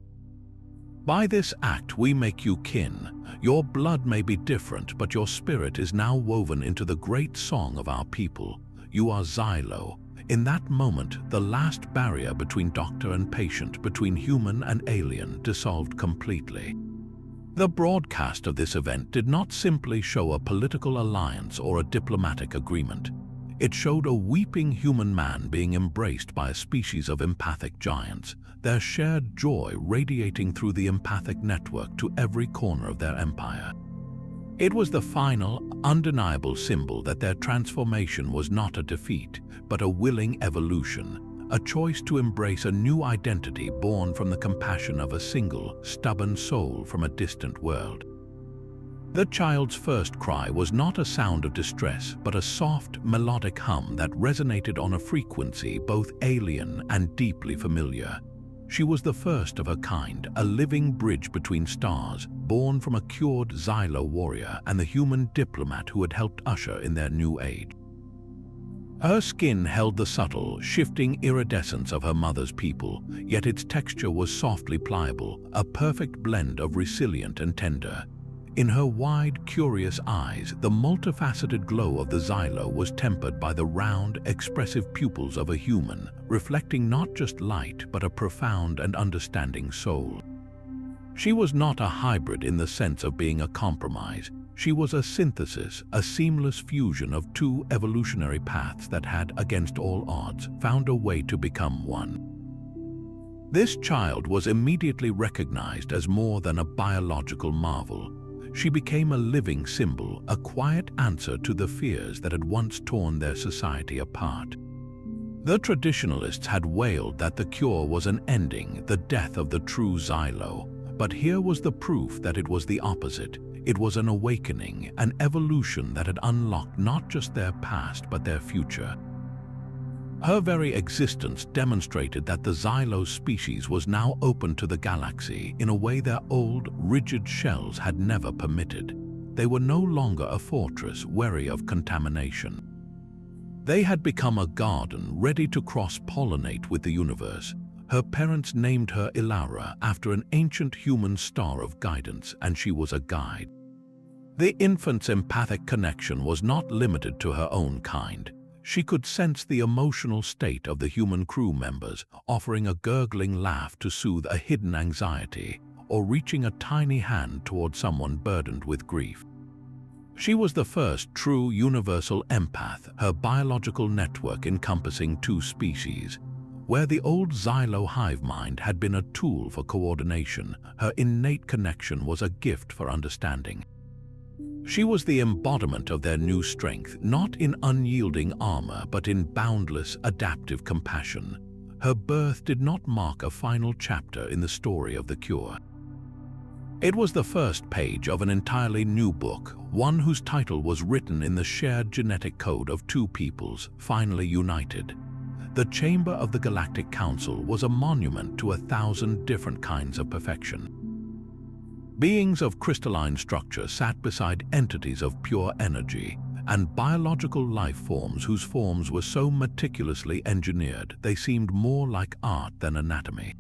"By this act we make you kin. Your blood may be different, but your spirit is now woven into the great song of our people. You are Xylo." In that moment, the last barrier between doctor and patient, between human and alien, dissolved completely. The broadcast of this event did not simply show a political alliance or a diplomatic agreement. It showed a weeping human man being embraced by a species of empathic giants, their shared joy radiating through the empathic network to every corner of their empire. It was the final, undeniable symbol that their transformation was not a defeat, but a willing evolution, a choice to embrace a new identity born from the compassion of a single, stubborn soul from a distant world. The child's first cry was not a sound of distress, but a soft, melodic hum that resonated on a frequency both alien and deeply familiar. She was the first of her kind, a living bridge between stars, born from a cured Xylo warrior and the human diplomat who had helped usher in their new age. Her skin held the subtle, shifting iridescence of her mother's people, yet its texture was softly pliable, a perfect blend of resilient and tender. In her wide, curious eyes, the multifaceted glow of the Xylo was tempered by the round, expressive pupils of a human, reflecting not just light but a profound and understanding soul. She was not a hybrid in the sense of being a compromise. She was a synthesis, a seamless fusion of two evolutionary paths that had, against all odds, found a way to become one. This child was immediately recognized as more than a biological marvel. She became a living symbol, a quiet answer to the fears that had once torn their society apart. The traditionalists had wailed that the cure was an ending, the death of the true Xylo, but here was the proof that it was the opposite. It was an awakening, an evolution that had unlocked not just their past but their future. Her very existence demonstrated that the Xylos species was now open to the galaxy in a way their old, rigid shells had never permitted. They were no longer a fortress wary of contamination. They had become a garden ready to cross-pollinate with the universe. Her parents named her Ilara after an ancient human star of guidance, and she was a guide. The infant's empathic connection was not limited to her own kind. She could sense the emotional state of the human crew members, offering a gurgling laugh to soothe a hidden anxiety, or reaching a tiny hand toward someone burdened with grief. She was the first true universal empath, her biological network encompassing two species. Where the old Xylo hive mind had been a tool for coordination, her innate connection was a gift for understanding. She was the embodiment of their new strength, not in unyielding armor, but in boundless, adaptive compassion. Her birth did not mark a final chapter in the story of the cure. It was the first page of an entirely new book, one whose title was written in the shared genetic code of two peoples, finally united. The Chamber of the Galactic Council was a monument to 1,000 different kinds of perfection. Beings of crystalline structure sat beside entities of pure energy, and biological life forms whose forms were so meticulously engineered they seemed more like art than anatomy.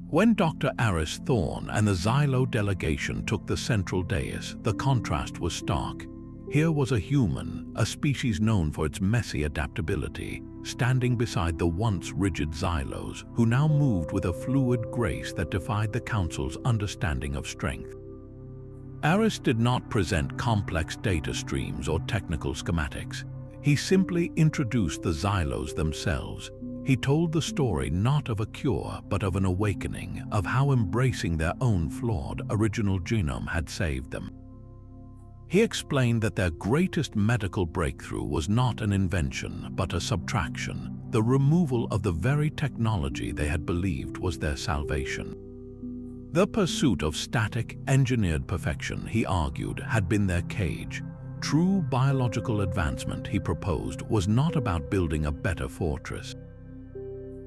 When Dr. Aris Thorne and the Xylo delegation took the central dais, the contrast was stark. Here was a human, a species known for its messy adaptability, standing beside the once rigid Xylos, who now moved with a fluid grace that defied the Council's understanding of strength. Aris did not present complex data streams or technical schematics. He simply introduced the Xylos themselves. He told the story not of a cure, but of an awakening, of how embracing their own flawed, original genome had saved them. He explained that their greatest medical breakthrough was not an invention, but a subtraction, the removal of the very technology they had believed was their salvation. The pursuit of static, engineered perfection, he argued, had been their cage. True biological advancement, he proposed, was not about building a better fortress.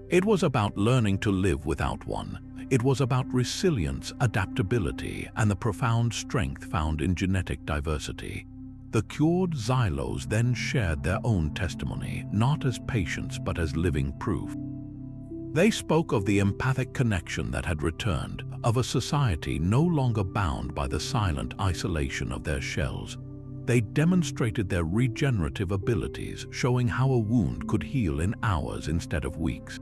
It was about learning to live without one. It was about resilience, adaptability, and the profound strength found in genetic diversity. The cured Xylos then shared their own testimony, not as patients but as living proof. They spoke of the empathic connection that had returned, of a society no longer bound by the silent isolation of their shells. They demonstrated their regenerative abilities, showing how a wound could heal in hours instead of weeks.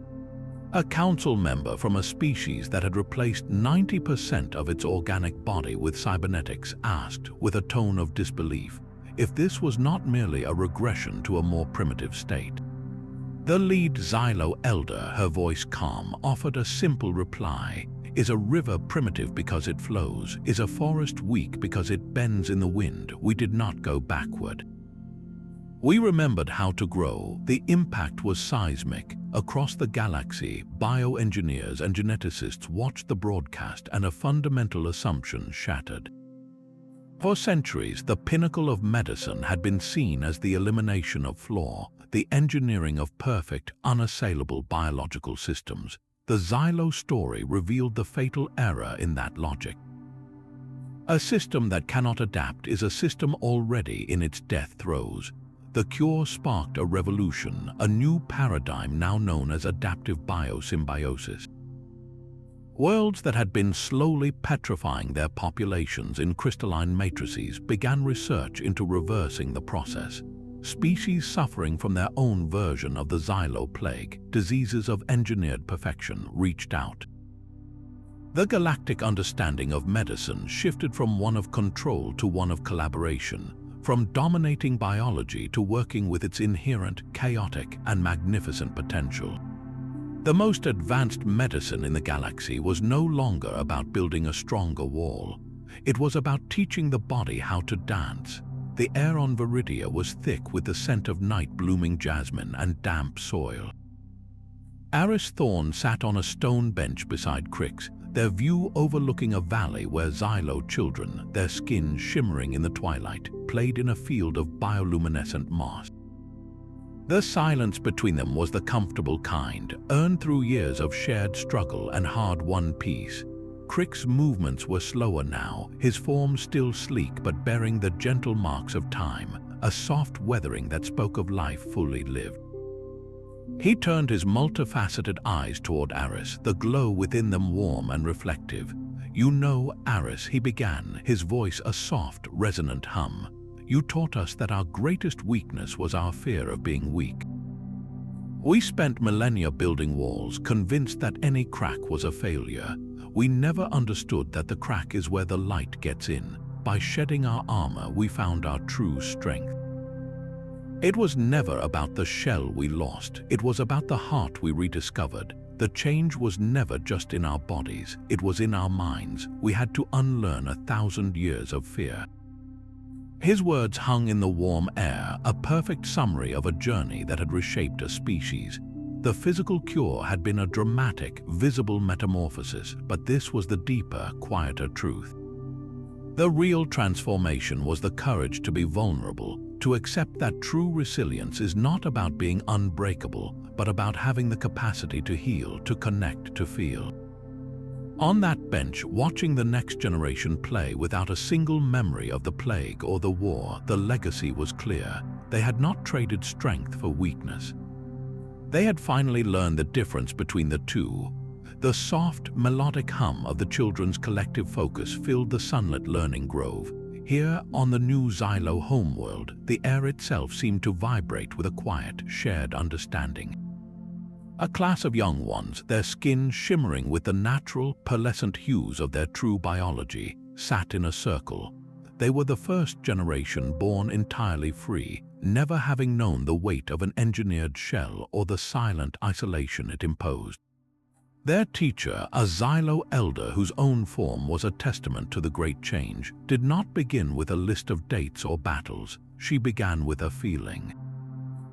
A council member from a species that had replaced 90% of its organic body with cybernetics asked, with a tone of disbelief, if this was not merely a regression to a more primitive state. The lead Xylo elder, her voice calm, offered a simple reply. Is a river primitive because it flows? Is a forest weak because it bends in the wind? We did not go backward. We remembered how to grow. The impact was seismic. Across the galaxy, bioengineers and geneticists watched the broadcast, and a fundamental assumption shattered. For centuries, the pinnacle of medicine had been seen as the elimination of flaw, the engineering of perfect, unassailable biological systems. The Xylo story revealed the fatal error in that logic. A system that cannot adapt is a system already in its death throes. The cure sparked a revolution, a new paradigm now known as adaptive biosymbiosis. Worlds that had been slowly petrifying their populations in crystalline matrices began research into reversing the process. Species suffering from their own version of the Xylo plague, diseases of engineered perfection, reached out. The galactic understanding of medicine shifted from one of control to one of collaboration, from dominating biology to working with its inherent, chaotic, and magnificent potential. The most advanced medicine in the galaxy was no longer about building a stronger wall. It was about teaching the body how to dance. The air on Viridia was thick with the scent of night-blooming jasmine and damp soil. Aris Thorne sat on a stone bench beside Crix, their view overlooking a valley where Xylo children, their skin shimmering in the twilight, played in a field of bioluminescent moss. The silence between them was the comfortable kind, earned through years of shared struggle and hard-won peace. Crick's movements were slower now, his form still sleek but bearing the gentle marks of time, a soft weathering that spoke of life fully lived. He turned his multifaceted eyes toward Aris, the glow within them warm and reflective. "You know, Aris," he began, his voice a soft, resonant hum. "You taught us that our greatest weakness was our fear of being weak. We spent millennia building walls, convinced that any crack was a failure. We never understood that the crack is where the light gets in. By shedding our armor, we found our true strength. It was never about the shell we lost, it was about the heart we rediscovered. The change was never just in our bodies, it was in our minds. We had to unlearn 1,000 years of fear." His words hung in the warm air, a perfect summary of a journey that had reshaped a species. The physical cure had been a dramatic, visible metamorphosis, but this was the deeper, quieter truth. The real transformation was the courage to be vulnerable, to accept that true resilience is not about being unbreakable, but about having the capacity to heal, to connect, to feel. On that bench, watching the next generation play without a single memory of the plague or the war, the legacy was clear. They had not traded strength for weakness. They had finally learned the difference between the two. The soft, melodic hum of the children's collective focus filled the sunlit learning grove. Here, on the new Xylo homeworld, the air itself seemed to vibrate with a quiet, shared understanding. A class of young ones, their skin shimmering with the natural, pearlescent hues of their true biology, sat in a circle. They were the first generation born entirely free, never having known the weight of an engineered shell or the silent isolation it imposed. Their teacher, a Xylo elder whose own form was a testament to the great change, did not begin with a list of dates or battles. She began with a feeling.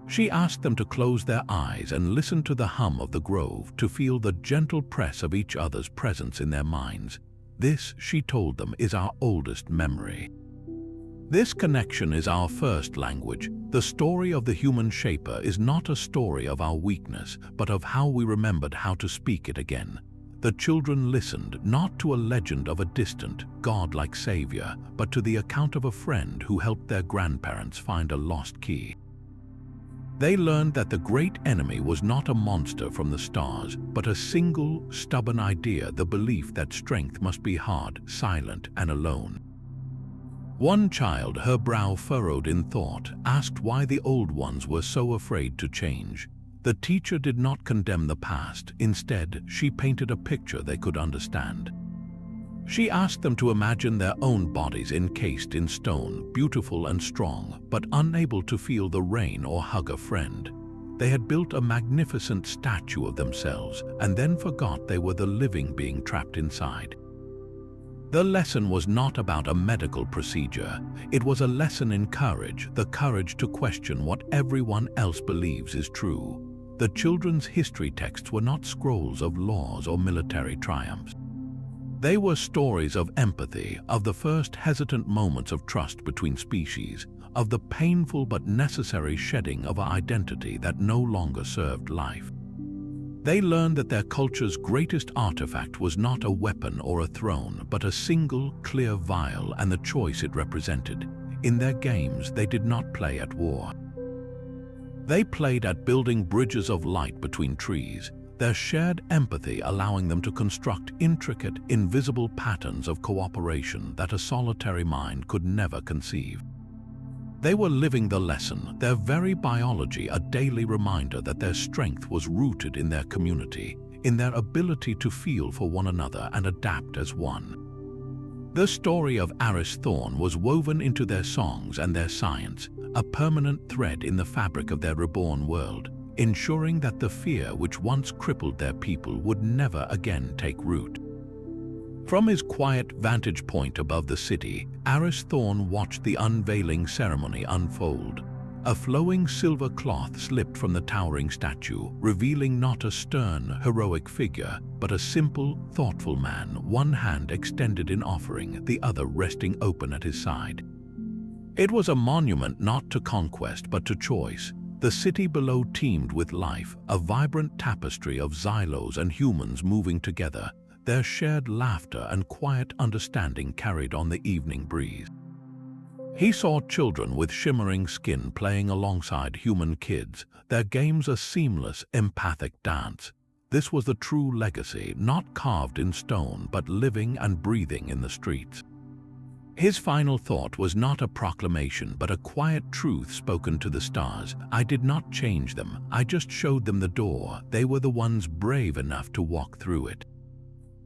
She asked them to close their eyes and listen to the hum of the grove, to feel the gentle press of each other's presence in their minds. This, she told them, is our oldest memory. This connection is our first language. The story of the human shaper is not a story of our weakness, but of how we remembered how to speak it again. The children listened not to a legend of a distant, godlike savior, but to the account of a friend who helped their grandparents find a lost key. They learned that the great enemy was not a monster from the stars, but a single, stubborn idea, the belief that strength must be hard, silent, and alone. One child, her brow furrowed in thought, asked why the old ones were so afraid to change. The teacher did not condemn the past. Instead, she painted a picture they could understand. She asked them to imagine their own bodies encased in stone, beautiful and strong, but unable to feel the rain or hug a friend. They had built a magnificent statue of themselves and then forgot they were the living being trapped inside. The lesson was not about a medical procedure. It was a lesson in courage, the courage to question what everyone else believes is true. The children's history texts were not scrolls of laws or military triumphs. They were stories of empathy, of the first hesitant moments of trust between species, of the painful but necessary shedding of an identity that no longer served life. They learned that their culture's greatest artifact was not a weapon or a throne, but a single, clear vial and the choice it represented. In their games, they did not play at war. They played at building bridges of light between trees, their shared empathy allowing them to construct intricate, invisible patterns of cooperation that a solitary mind could never conceive. They were living the lesson, their very biology a daily reminder that their strength was rooted in their community, in their ability to feel for one another and adapt as one. The story of Aris Thorne was woven into their songs and their science, a permanent thread in the fabric of their reborn world, ensuring that the fear which once crippled their people would never again take root. From his quiet vantage point above the city, Aris Thorne watched the unveiling ceremony unfold. A flowing silver cloth slipped from the towering statue, revealing not a stern, heroic figure, but a simple, thoughtful man, one hand extended in offering, the other resting open at his side. It was a monument not to conquest but to choice. The city below teemed with life, a vibrant tapestry of Xylos and humans moving together, their shared laughter and quiet understanding carried on the evening breeze. He saw children with shimmering skin playing alongside human kids, their games a seamless, empathic dance. This was the true legacy, not carved in stone, but living and breathing in the streets. His final thought was not a proclamation, but a quiet truth spoken to the stars. I did not change them, I just showed them the door. They were the ones brave enough to walk through it.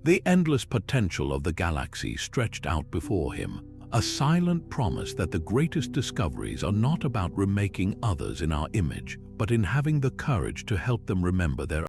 The endless potential of the galaxy stretched out before him, a silent promise that the greatest discoveries are not about remaking others in our image, but in having the courage to help them remember their